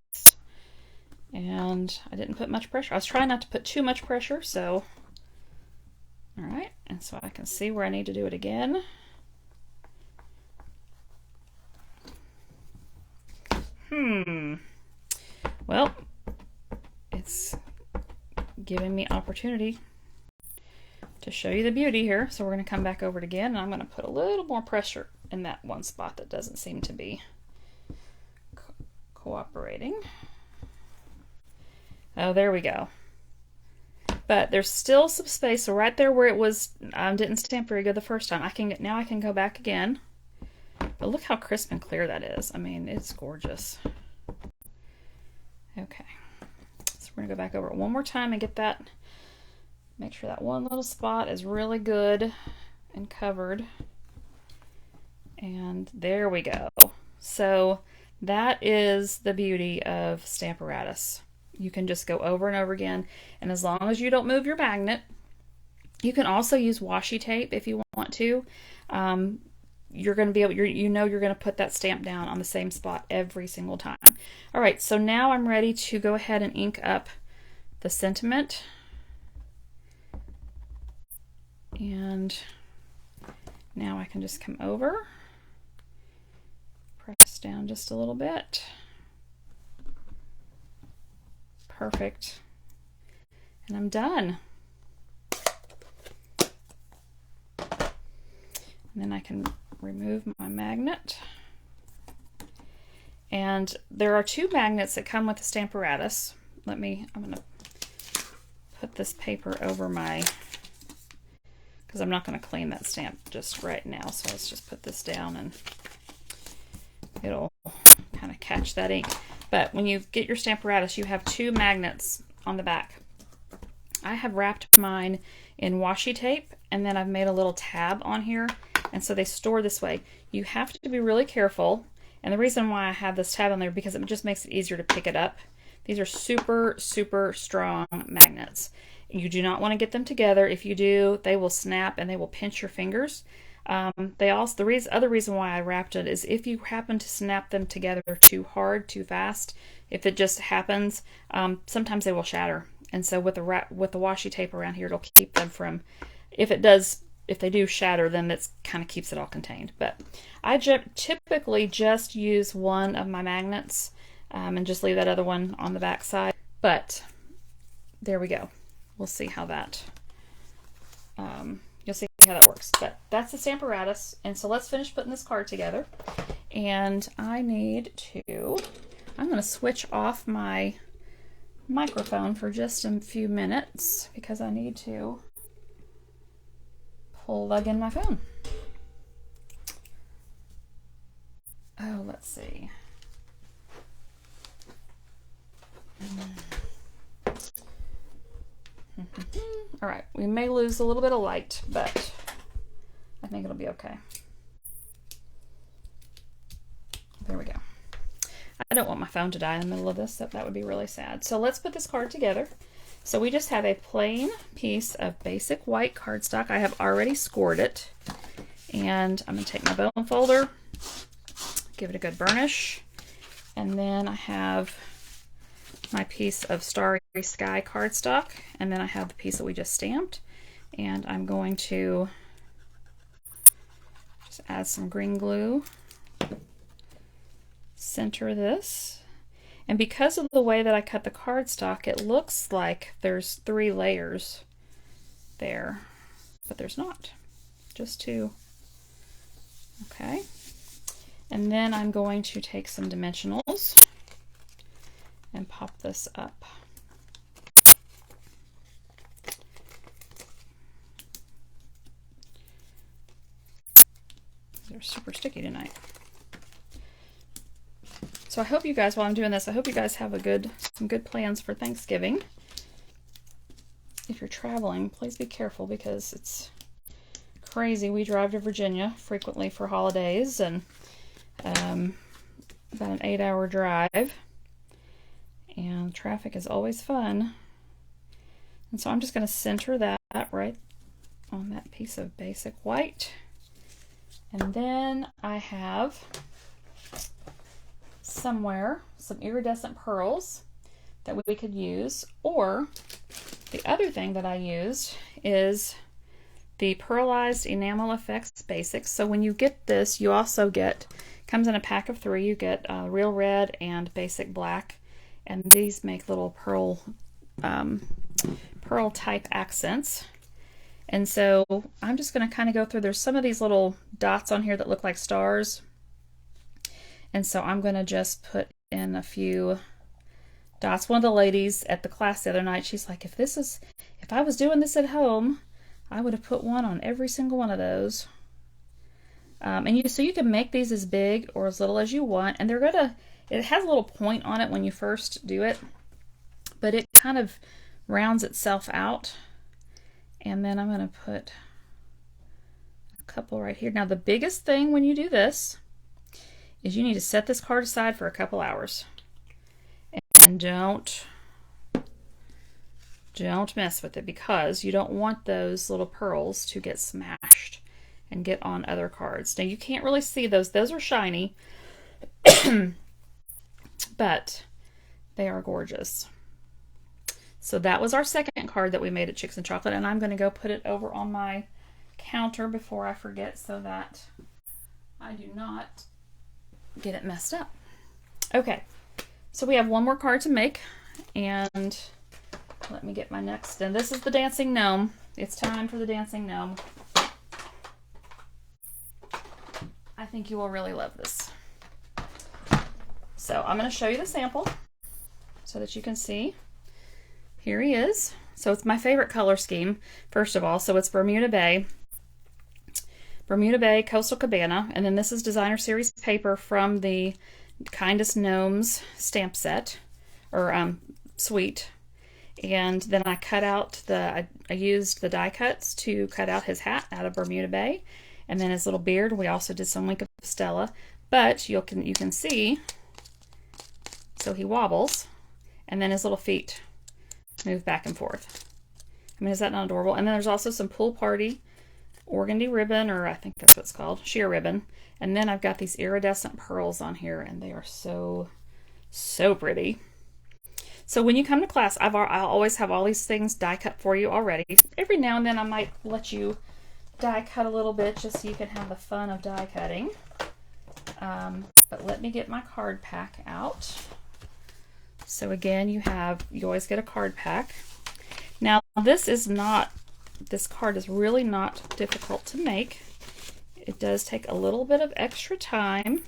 And I didn't put much pressure. I was trying not to put too much pressure, so. All right, and so I can see where I need to do it again. Well, it's giving me opportunity to show you the beauty here. So we're going to come back over it again, and I'm going to put a little more pressure in that one spot that doesn't seem to be cooperating. Oh, there we go. But there's still some space, so right there where it was didn't stamp very good the first time. Now I can go back again. But look how crisp and clear that is. I mean, it's gorgeous. Okay. So we're going to go back over it one more time and get that, make sure that one little spot is really good and covered. And there we go. So that is the beauty of Stamparatus. You can just go over and over again, and as long as you don't move your magnet, you can also use washi tape if you want to. You're going to be able, you're going to put that stamp down on the same spot every single time. All right, so now I'm ready to go ahead and ink up the sentiment. And now I can just come over, press down just a little bit. Perfect. And I'm done. And then I can remove my magnet. And there are two magnets that come with the Stamparatus. I'm going to put this paper over my, because I'm not going to clean that stamp just right now. So let's just put this down and it'll kind of catch that ink. But when you get your Stamparatus, you have two magnets on the back. I have wrapped mine in washi tape, and then I've made a little tab on here, and so they store this way. You have to be really careful, and the reason why I have this tab on there because it just makes it easier to pick it up. These are super, super strong magnets. You do not want to get them together. If you do, they will snap and they will pinch your fingers. The other reason why I wrapped it is if you happen to snap them together too hard, too fast, if it just happens, sometimes they will shatter. And so with the washi tape around here, it'll keep them from, if they do shatter, then that kind of keeps it all contained. But I typically just use one of my magnets and just leave that other one on the back side. But there we go. We'll see how that, you'll see how that works. But that's the Stamparatus. And so let's finish putting this card together. And I'm going to switch off my microphone for just a few minutes because I need to plug in my phone. Oh, let's see. All right, we may lose a little bit of light, but I think it'll be okay. There we go. I don't want my phone to die in the middle of this. That would be really sad. So let's put this card together. So we just have a plain piece of basic white cardstock. I have already scored it. And I'm going to take my bone folder, give it a good burnish. And then I have my piece of Starry Sky cardstock. And then I have the piece that we just stamped. And I'm going to just add some green glue. Center this. And because of the way that I cut the cardstock, it looks like there's 3 layers there, but there's not, just 2. Okay, and then I'm going to take some dimensionals and pop this up. They're super sticky tonight. So I hope you guys, while I'm doing this, I hope you guys have some good plans for Thanksgiving. If you're traveling, please be careful because it's crazy. We drive to Virginia frequently for holidays, and about an 8-hour drive. And traffic is always fun. And so I'm just going to center that right on that piece of basic white. And then I have somewhere some iridescent pearls that we could use, or the other thing that I used is the Pearlized Enamel Effects Basics. So when you get this, you also get, comes in a pack of 3, you get Real Red and Basic Black, and these make little pearl type accents. And so I'm just going to kind of go through, there's some of these little dots on here that look like stars. And so I'm going to just put in a few dots. One of the ladies at the class the other night, she's like, if I was doing this at home, I would have put one on every single one of those. So you can make these as big or as little as you want. And it has a little point on it when you first do it, but it kind of rounds itself out. And then I'm going to put a couple right here. Now the biggest thing when you do this is you need to set this card aside for a couple hours. And don't mess with it, because you don't want those little pearls to get smashed and get on other cards. Now you can't really see those. Those are shiny, but they are gorgeous. So that was our second card that we made at Chicks and Chocolate, and I'm going to go put it over on my counter before I forget so that I do not get it messed up. Okay, so we have one more card to make, and let me get my next. And this is the Dancing Gnome. It's time for the Dancing Gnome. I think you will really love this. So I'm going to show you the sample so that you can see. Here he is. So it's my favorite color scheme, first of all. So it's Bermuda Bay, Coastal Cabana, and then this is Designer Series paper from the Kindest Gnomes stamp set, or suite. And then I cut out I used the die cuts to cut out his hat out of Bermuda Bay, and then his little beard. We also did some Wink of Stella, but you can see. So he wobbles, and then his little feet move back and forth. I mean, is that not adorable? And then there's also some Pool Party organdy ribbon, or I think that's what it's called, sheer ribbon. And then I've got these iridescent pearls on here, and they are so pretty. So when you come to class, I'll always have all these things die cut for you already. Every now and then I might let you die cut a little bit just so you can have the fun of die cutting. But let me get my card pack out. So again, you always get a card pack. Now this card is really not difficult to make. It does take a little bit of extra time.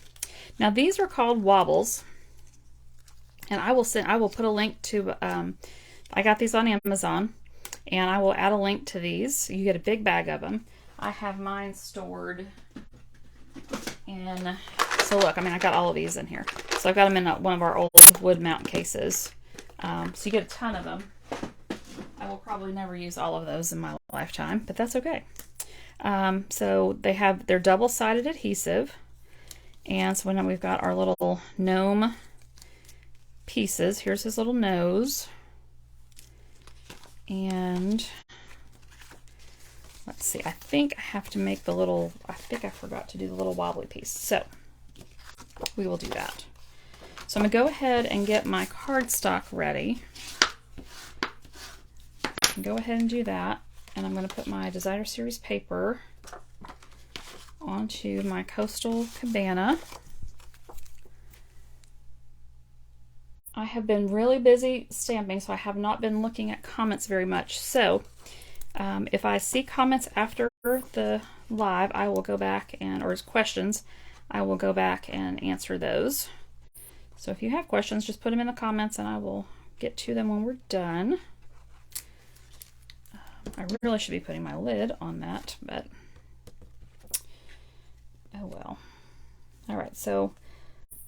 Now these are called wobbles, and I will put a link to, I got these on Amazon, and I will add a link to these. You get a big bag of them. I have mine stored in, so look, I mean, I got all of these in here. So I've got them in one of our old wood mount cases. So you get a ton of them. I will probably never use all of those in my lifetime, but that's okay. So they're double-sided adhesive. And so now we've got our little gnome pieces. Here's his little nose. And let's see, I think I have to make I think I forgot to do the little wobbly piece. So we will do that. So I'm gonna go ahead and get my cardstock ready. Go ahead and do that. And I'm gonna put my Designer Series paper onto my Coastal Cabana. I have been really busy stamping, so I have not been looking at comments very much. So if I see comments after the live, I will go back or questions, I will go back and answer those. So if you have questions, just put them in the comments and I will get to them when we're done. I really should be putting my lid on that, but oh well. All right, so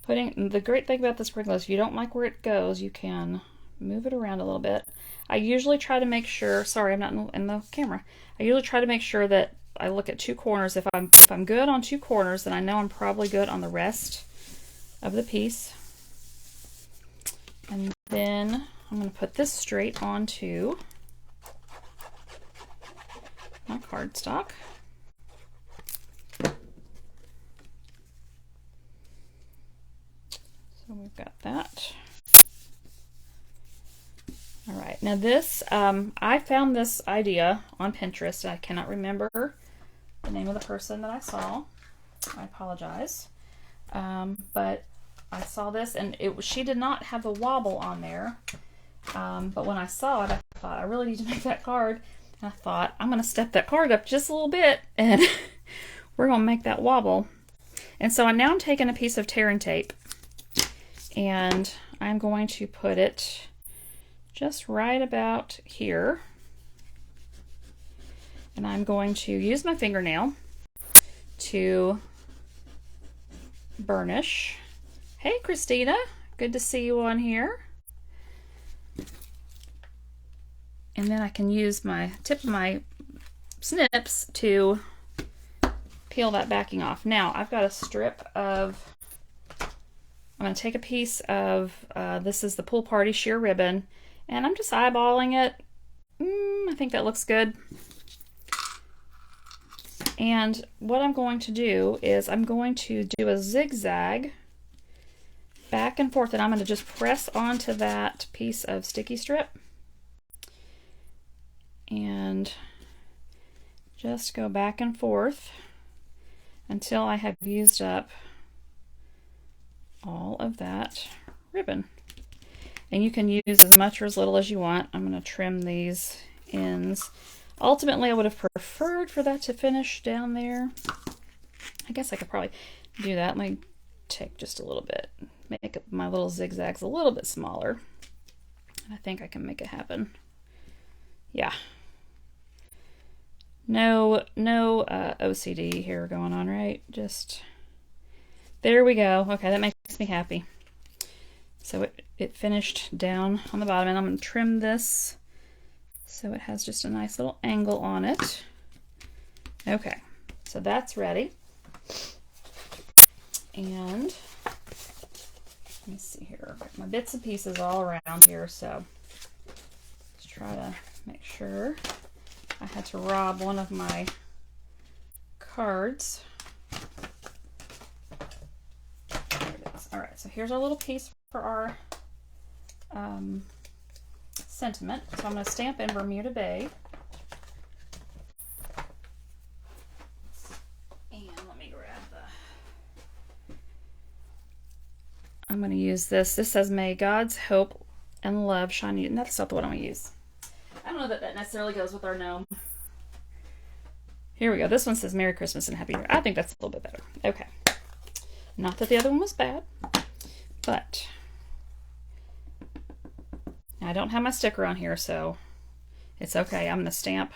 the great thing about the sprinkler is if you don't like where it goes, you can move it around a little bit. I usually try to make sure, sorry, I'm not in the camera. I usually try to make sure that I look at two corners. If I'm good on two corners, then I know I'm probably good on the rest of the piece. And then I'm going to put this straight onto my cardstock. So we've got that. All right, now this, I found this idea on Pinterest. I cannot remember the name of the person that I saw. I apologize. But I saw this and she did not have the wobble on there. But when I saw it, I thought I really need to make that card. And I thought I'm going to step that card up just a little bit and we're going to make that wobble. And so now I'm taking a piece of tear and tape and I'm going to put it just right about here. And I'm going to use my fingernail to burnish. Hey Christina, good to see you on here. And then I can use my tip of my snips to peel that backing off. Now I've got a strip of, I'm going to take a piece of, this is the Pool Party sheer ribbon, and I'm just eyeballing it. I think that looks good. And what I'm going to do is I'm going to do a zigzag back and forth, and I'm going to just press onto that piece of sticky strip and just go back and forth until I have used up all of that ribbon. And you can use as much or as little as you want. I'm going to trim these ends. Ultimately, I would have preferred for that to finish down there. I guess I could probably do that. Let me take just a little bit, make my little zigzags a little bit smaller. I think I can make it happen. Yeah. No OCD here going on, right? Just, there we go. Okay, that makes me happy. So it finished down on the bottom, and I'm going to trim this so it has just a nice little angle on it. Okay, so that's ready. And let me see here. My bits and pieces all around here, so let's try to make sure. I had to rob one of my cards. There it is. All right, so here's our little piece for our sentiment. So I'm going to stamp in Bermuda Bay. And let me grab I'm going to use this. This says, "May God's hope and love shine you." That's not the one I'm going to use. I don't know that that necessarily goes with our gnome. Here we go. This one says, "Merry Christmas and Happy New Year." I think that's a little bit better. Okay. Not that the other one was bad, but I don't have my sticker on here, so it's okay. I'm going to stamp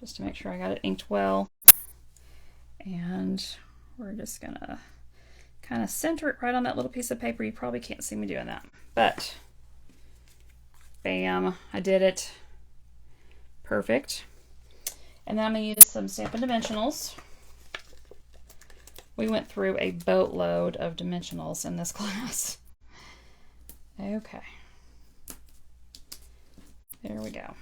just to make sure I got it inked well. And we're just gonna kind of center it right on that little piece of paper. You probably can't see me doing that, but bam, I did it. Perfect. And then I'm gonna use some Stampin' Dimensionals. We went through a boatload of dimensionals in this class. Okay. There we go.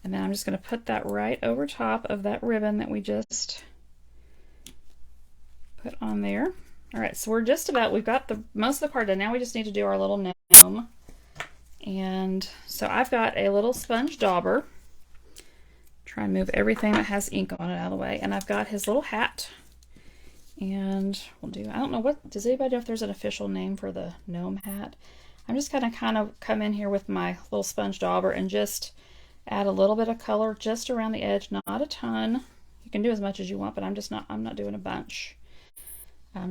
And then I'm just going to put that right over top of that ribbon that we just put on there. All right, so we're just about, we've got the most of the card done. Now we just need to do our little gnome. And so I've got a little sponge dauber. Try and move everything that has ink on it out of the way. And I've got his little hat. And we'll do, I don't know what, does anybody know if there's an official name for the gnome hat? I'm just gonna kind of come in here with my little sponge dauber and just add a little bit of color just around the edge, not a ton. You can do as much as you want, but I'm not doing a bunch.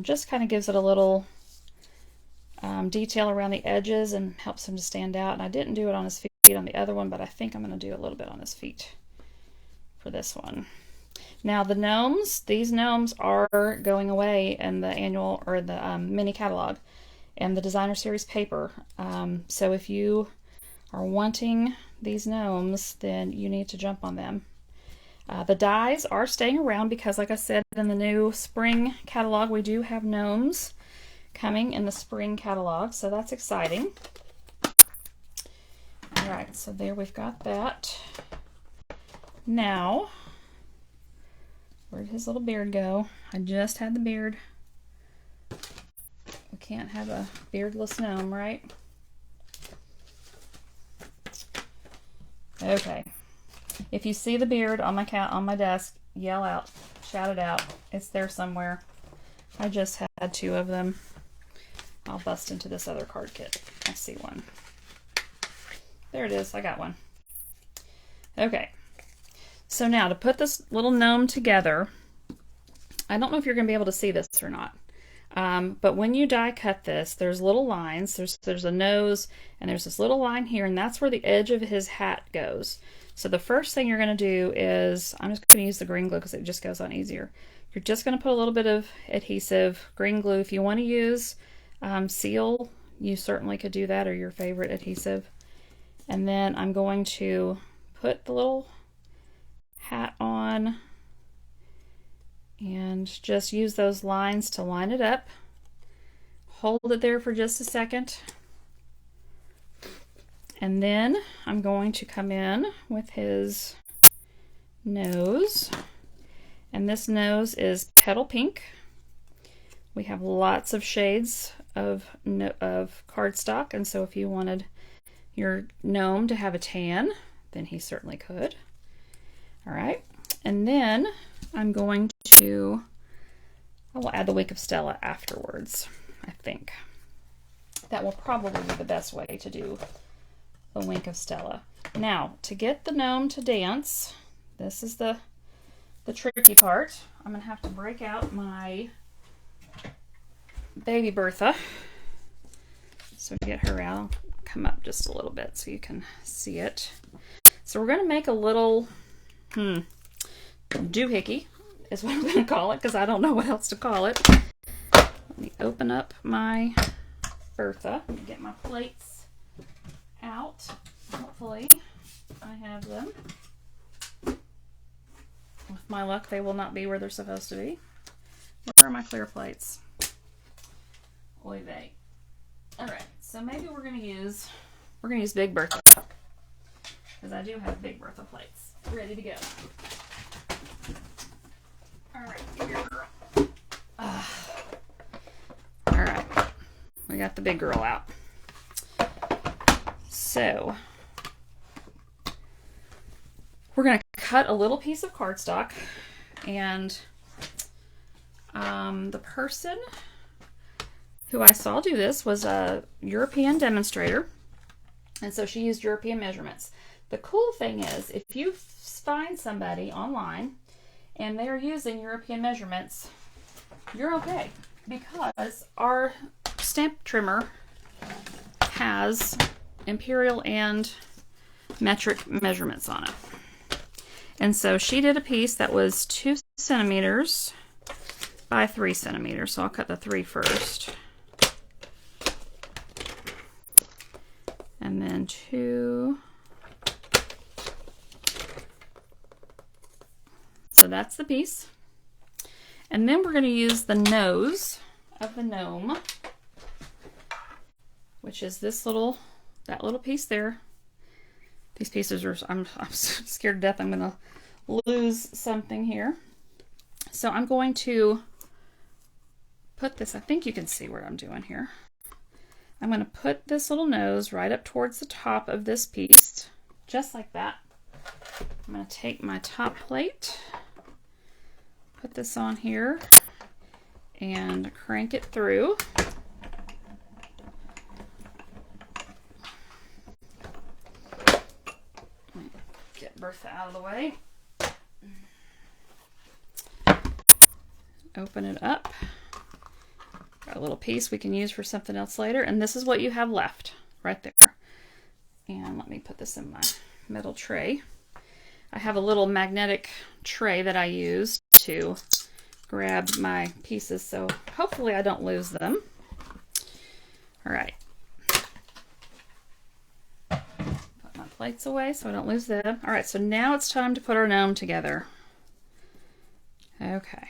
Just kind of gives it a little detail around the edges and helps him to stand out. And I didn't do it on his feet on the other one, but I think I'm gonna do a little bit on his feet for this one. Now the gnomes, these gnomes are going away in the annual or the mini catalog and the designer series paper. So if you are wanting these gnomes, then you need to jump on them. The dies are staying around because, like I said, in the new spring catalog, we do have gnomes coming in the spring catalog, so that's exciting. All right, so there we've got that. Now, where'd his little beard go? I just had the beard. We can't have a beardless gnome, right? Okay. If you see the beard on my desk, yell out, shout it out. It's there somewhere. I just had 2 of them. I'll bust into this other card kit. I see one. There it is. I got one. Okay. So now to put this little gnome together, I don't know if you're going to be able to see this or not. But when you die cut this, there's little lines. There's a nose and there's this little line here, and that's where the edge of his hat goes. So the first thing you're going to do is, I'm just going to use the green glue because it just goes on easier. You're just going to put a little bit of adhesive, green glue. If you want to use Seal, you certainly could do that, or your favorite adhesive. And then I'm going to put the little hat on and just use those lines to line it up. Hold it there for just a second. And then I'm going to come in with his nose. And this nose is Petal Pink. We have lots of shades of cardstock, and so if you wanted your gnome to have a tan, then he certainly could. All right, and then I'm going to, I will add the Wink of Stella afterwards, I think. That will probably be the best way to do the Wink of Stella. Now, to get the gnome to dance, this is the tricky part. I'm going to have to break out my baby Bertha. So to get her out, I'll come up just a little bit so you can see it. So we're going to make a little doohickey is what I'm going to call it, because I don't know what else to call it. Let me open up my Bertha. Let me get my plates out. Hopefully I have them. With my luck, they will not be where they're supposed to be. Where are my clear plates? Oy vey. Alright, so maybe we're gonna use Big Bertha. Because I do have Big Bertha plates ready to go. Alright, here, girl. Alright, we got the big girl out. So we're going to cut a little piece of cardstock, and the person who I saw do this was a European demonstrator, and so she used European measurements. The cool thing is, if you find somebody online and they're using European measurements, you're okay, because our stamp trimmer has Imperial and metric measurements on it. And so she did a piece that was 2 centimeters by 3 centimeters. So I'll cut the 3 first. And then 2. So that's the piece. And then we're going to use the nose of the gnome, which is this little, that little piece there. These pieces are, I'm scared to death I'm going to lose something here. So I'm going to put this, I think you can see what I'm doing here. I'm going to put this little nose right up towards the top of this piece, just like that. I'm going to take my top plate, put this on here, and crank it through. Get Bertha out of the way. Open it up. Got a little piece we can use for something else later, and this is what you have left right there. And let me put this in my metal tray. I have a little magnetic tray that I use to grab my pieces, so hopefully I don't lose them. All right. Put my plates away so I don't lose them. All right, so now it's time to put our gnome together. Okay.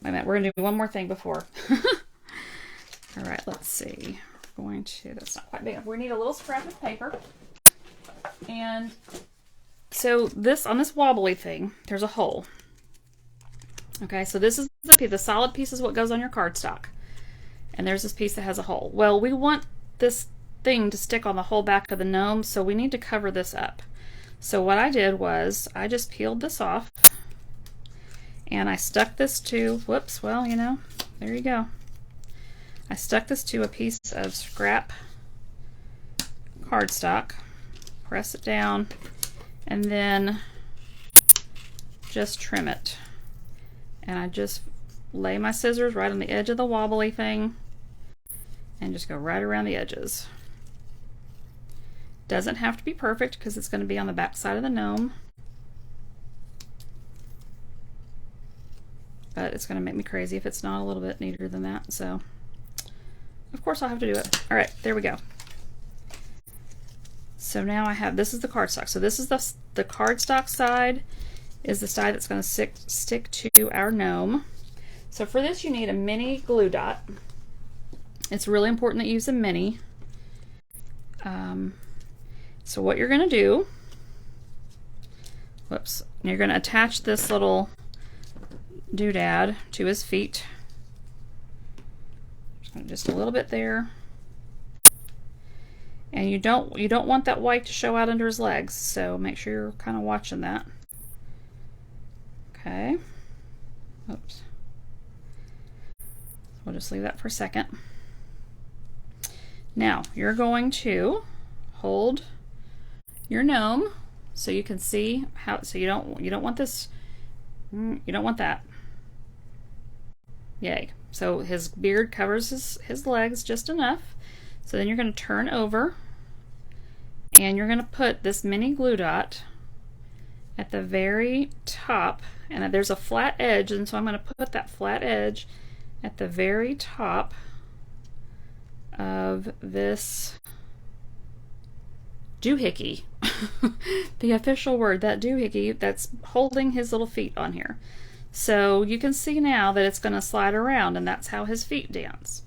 Wait a minute, we're gonna do one more thing before. All right, let's see. We're going to, that's not quite big enough. We need a little scrap of paper. And so this, on this wobbly thing, there's a hole. Okay, so this is the piece, the solid piece is what goes on your cardstock. And there's this piece that has a hole. Well, we want this thing to stick on the whole back of the gnome, so we need to cover this up. So what I did was, I just peeled this off. And I stuck this to, whoops, well, you know, there you go. I stuck this to a piece of scrap cardstock, press it down, and then just trim it. And I just lay my scissors right on the edge of the wobbly thing and just go right around the edges. Doesn't have to be perfect because it's going to be on the back side of the gnome. But it's going to make me crazy if it's not a little bit neater than that. So, of course, I'll have to do it. All right, there we go. So now I have, this is the cardstock. So this is the cardstock side is the side that's going to stick to our gnome. So for this, you need a mini glue dot. It's really important that you use a mini. So what you're going to do, whoops, you're going to attach this little doodad to his feet. Just a little bit there. And you don't want that white to show out under his legs, so make sure you're kind of watching that. Okay. Oops. We'll just leave that for a second. Now you're going to hold your gnome so you can see how. So you don't want this. You don't want that. Yay. So his beard covers his legs just enough. So then you're going to turn over and you're going to put this mini glue dot at the very top, and there's a flat edge, and so I'm going to put that flat edge at the very top of this doohickey. The official word, that doohickey that's holding his little feet on here. So you can see now that it's going to slide around, and that's how his feet dance.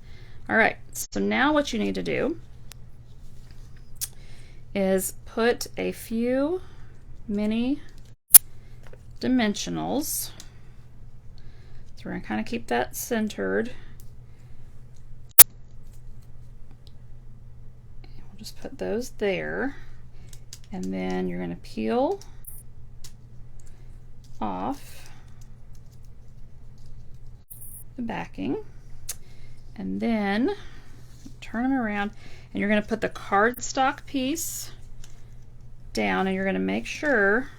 Alright, so now what you need to do is put a few mini dimensionals. So we're going to kind of keep that centered. We'll just put those there. And then you're going to peel off the backing. And then turn them around, and you're going to put the cardstock piece down, and you're going to make sure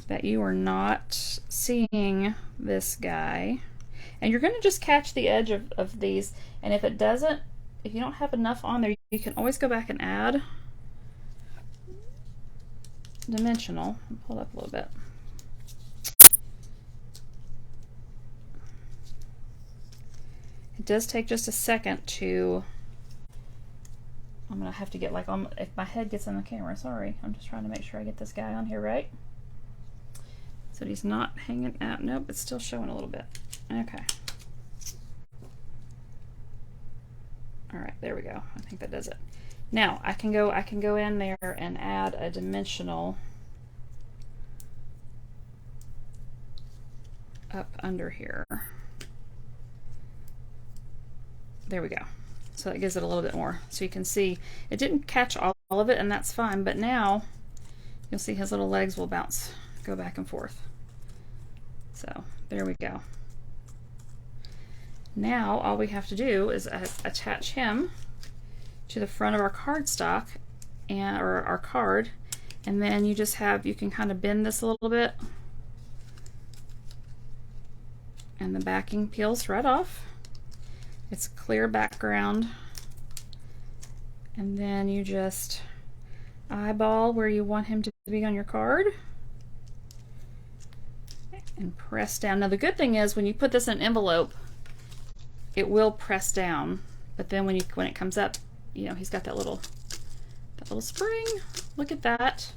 that you are not seeing this guy. And you're going to just catch the edge of these, and if it doesn't, if you don't have enough on there, you can always go back and add dimensional. Pull it up a little bit. It does take just a second to, I'm gonna have to get like on, if my head gets on the camera, sorry. I'm just trying to make sure I get this guy on here right. So he's not hanging out. Nope, it's still showing a little bit. Okay. All right, there we go. I think that does it. Now I can go in there and add a dimensional up under here. There we go. So it gives it a little bit more. So you can see it didn't catch all of it, and that's fine, but now you'll see his little legs will bounce, go back and forth. So there we go. Now all we have to do is attach him to the front of our cardstock or our card, and then you just have, you can kind of bend this a little bit and the backing peels right off. It's clear background, and then you just eyeball where you want him to be on your card and press down. Now the good thing is when you put this in an envelope, it will press down, but then when it comes up, you know, he's got that little spring. Look at that.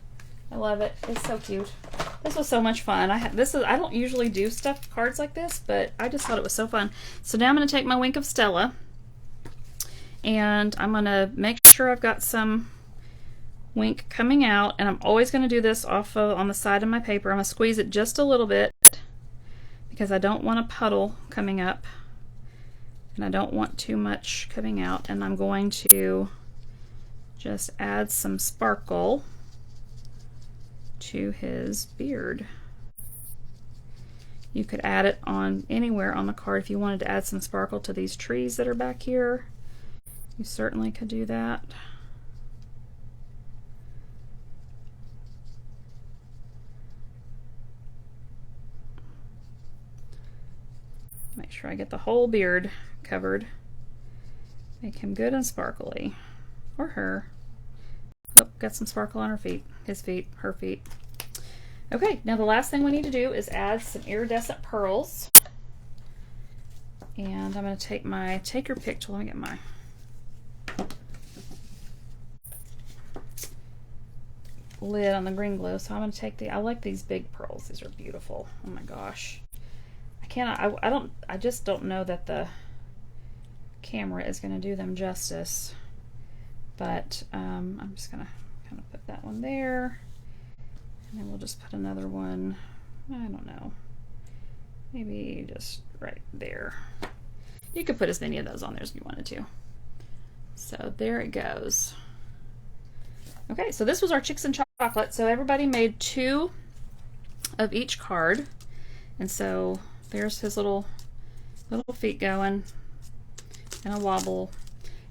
I love it. It's so cute. This was so much fun. I don't usually do stuffed cards like this, but I just thought it was so fun. So now I'm going to take my Wink of Stella, and I'm going to make sure I've got some Wink coming out, and I'm always going to do this on the side of my paper. I'm going to squeeze it just a little bit because I don't want a puddle coming up, and I don't want too much coming out, and I'm going to just add some sparkle to his beard. You could add it on anywhere on the card. If you wanted to add some sparkle to these trees that are back here, you certainly could do that. Make sure I get the whole beard covered. Make him good and sparkly. Or her. Oh, got some sparkle on her feet. His feet, her feet. Okay, now the last thing we need to do is add some iridescent pearls. And I'm going to take my your pick tool. Let me get my lid on the green glue. So I'm going to take I like these big pearls. These are beautiful. Oh my gosh. I just don't know that the camera is going to do them justice. But I'm just going to kind of put that one there, and then we'll just put another one, I don't know, maybe just right there. You could put as many of those on there as you wanted to. So there it goes. Okay, so this was our Chicks and Chocolate. So everybody made 2 of each card, and so there's his little feet going and a wobble.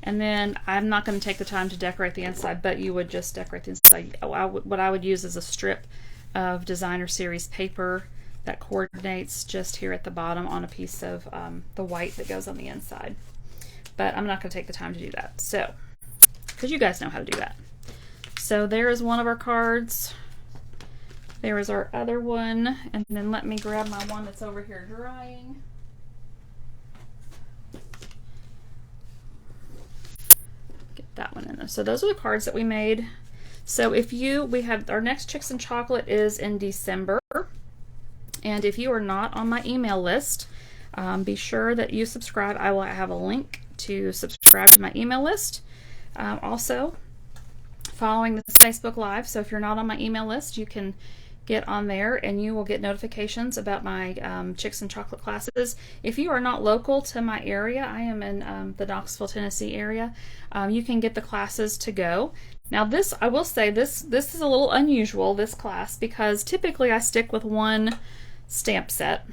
And then I'm not going to take the time to decorate the inside, but you would just decorate the inside. What I would use is a strip of Designer Series paper that coordinates just here at the bottom on a piece of the white that goes on the inside. But I'm not going to take the time to do that, so, because you guys know how to do that. So there is one of our cards. There is our other one, and then let me grab my one that's over here drying. That one in there. So those are the cards that we made. So if we have our next Chicks and Chocolate is in December, and if you are not on my email list, be sure that you subscribe. I will have a link to subscribe to my email list. Also following this Facebook Live, so if you're not on my email list, you can get on there and you will get notifications about my Chicks and Chocolate classes. If you are not local to my area, I am in the Knoxville, Tennessee area, you can get the classes to go. Now this, I will say, this is a little unusual, this class, because typically I stick with one stamp set.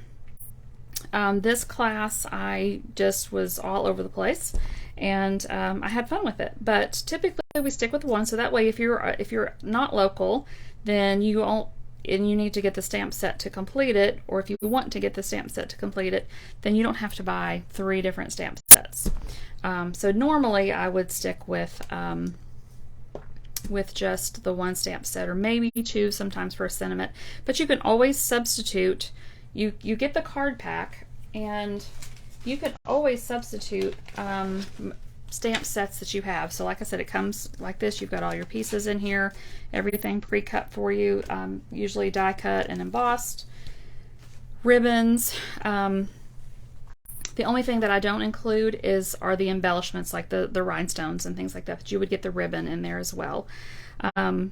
This class I just was all over the place, and I had fun with it, but typically we stick with one, so that way if you're not local, then you won't, and you need to get the stamp set to complete it, or if you want to get the stamp set to complete it, then you don't have to buy 3 different stamp sets. So normally I would stick with with just the one stamp set, or maybe two sometimes for a sentiment. But you can always substitute. You get the card pack, and you can always substitute stamp sets that you have. So like I said, it comes like this. You've got all your pieces in here, everything pre-cut for you, usually die cut and embossed. Ribbons. The only thing that I don't include are the embellishments, like the rhinestones and things like that, but you would get the ribbon in there as well. And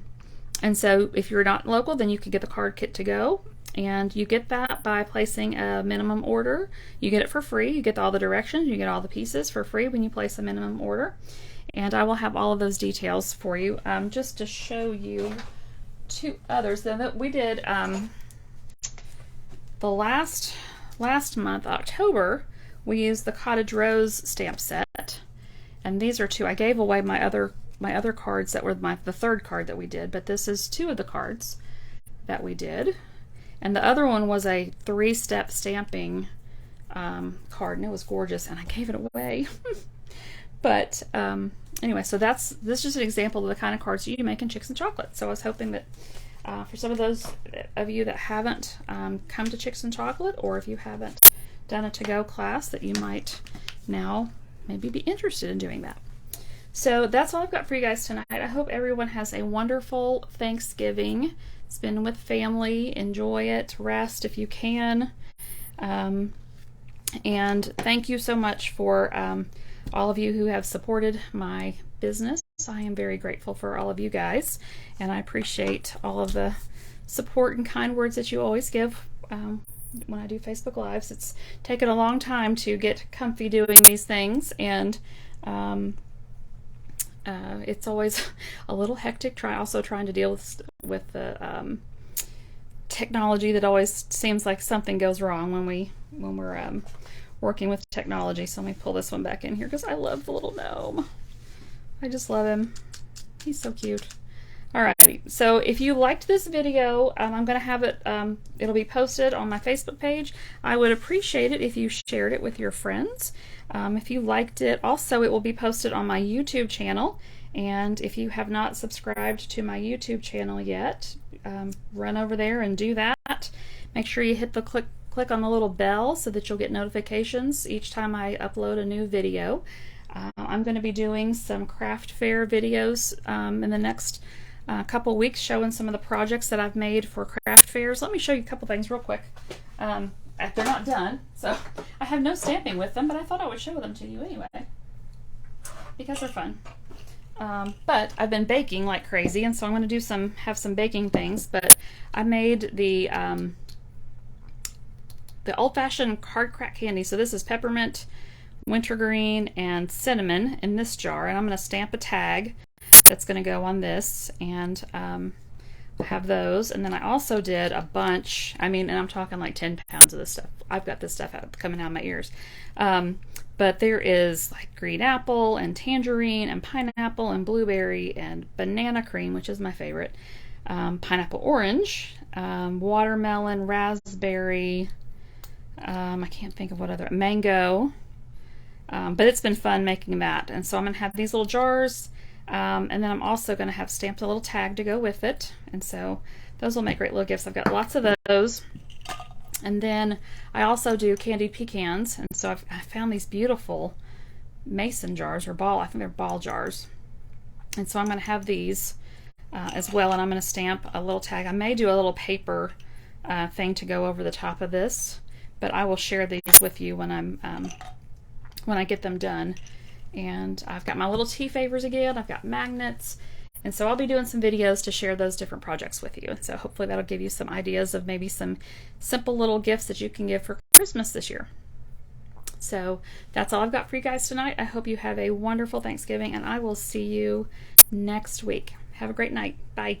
so if you're not local, then you can get the card kit to go, and you get that by placing a minimum order. You get it for free. You get all the directions, you get all the pieces for free when you place a minimum order. And I will have all of those details for you. Just to show you two others that we did the last month, October. We used the Cottage Rose stamp set, and these are two. I gave away my other cards that were the third card that we did, but this is two of the cards that we did. And the other one was a 3-step stamping card, and it was gorgeous, and I gave it away. But anyway, so this is just an example of the kind of cards you make in Chicks and Chocolate. So I was hoping that for some of those of you that haven't come to Chicks and Chocolate, or if you haven't done a to-go class, that you might now maybe be interested in doing that. So that's all I've got for you guys tonight. I hope everyone has a wonderful Thanksgiving. Spend with family, enjoy it, rest if you can. And thank you so much for all of you who have supported my business. I am very grateful for all of you guys, and I appreciate all of the support and kind words that you always give when I do Facebook Lives. It's taken a long time to get comfy doing these things, and it's always a little hectic. Also trying to deal with the technology that always seems like something goes wrong when we're working with technology. So let me pull this one back in here because I love the little gnome. I just love him. He's so cute. Alrighty, so if you liked this video, I'm going to have it, it'll be posted on my Facebook page. I would appreciate it if you shared it with your friends. If you liked it, also it will be posted on my YouTube channel. And if you have not subscribed to my YouTube channel yet, run over there and do that. Make sure you hit the click on the little bell so that you'll get notifications each time I upload a new video. I'm going to be doing some craft fair videos in the next couple weeks, showing some of the projects that I've made for craft fairs. Let me show you a couple things real quick. They're not done, so I have no stamping with them, but I thought I would show them to you anyway because they're fun. But I've been baking like crazy, and so I'm going to have some baking things. But I made the old-fashioned hard crack candy. So this is peppermint, wintergreen, and cinnamon in this jar, and I'm going to stamp a tag that's going to go on this, and have those. And then I also did a bunch, and I'm talking like 10 pounds of this stuff. I've got this stuff coming out of my ears. But there is like green apple and tangerine and pineapple and blueberry and banana cream, which is my favorite, pineapple orange, watermelon, raspberry, I can't think of what other, mango. But it's been fun making that. And so I'm going to have these little jars. And then I'm also going to have stamped a little tag to go with it. And so those will make great little gifts. I've got lots of those. And then I also do candied pecans. And so I found these beautiful mason jars, or ball, I think they're ball jars. And so I'm going to have these as well. And I'm going to stamp a little tag. I may do a little paper thing to go over the top of this, but I will share these with you when I get them done. And I've got my little tea favors again. I've got magnets. And so I'll be doing some videos to share those different projects with you. And so hopefully that'll give you some ideas of maybe some simple little gifts that you can give for Christmas this year. So that's all I've got for you guys tonight. I hope you have a wonderful Thanksgiving, and I will see you next week. Have a great night. Bye.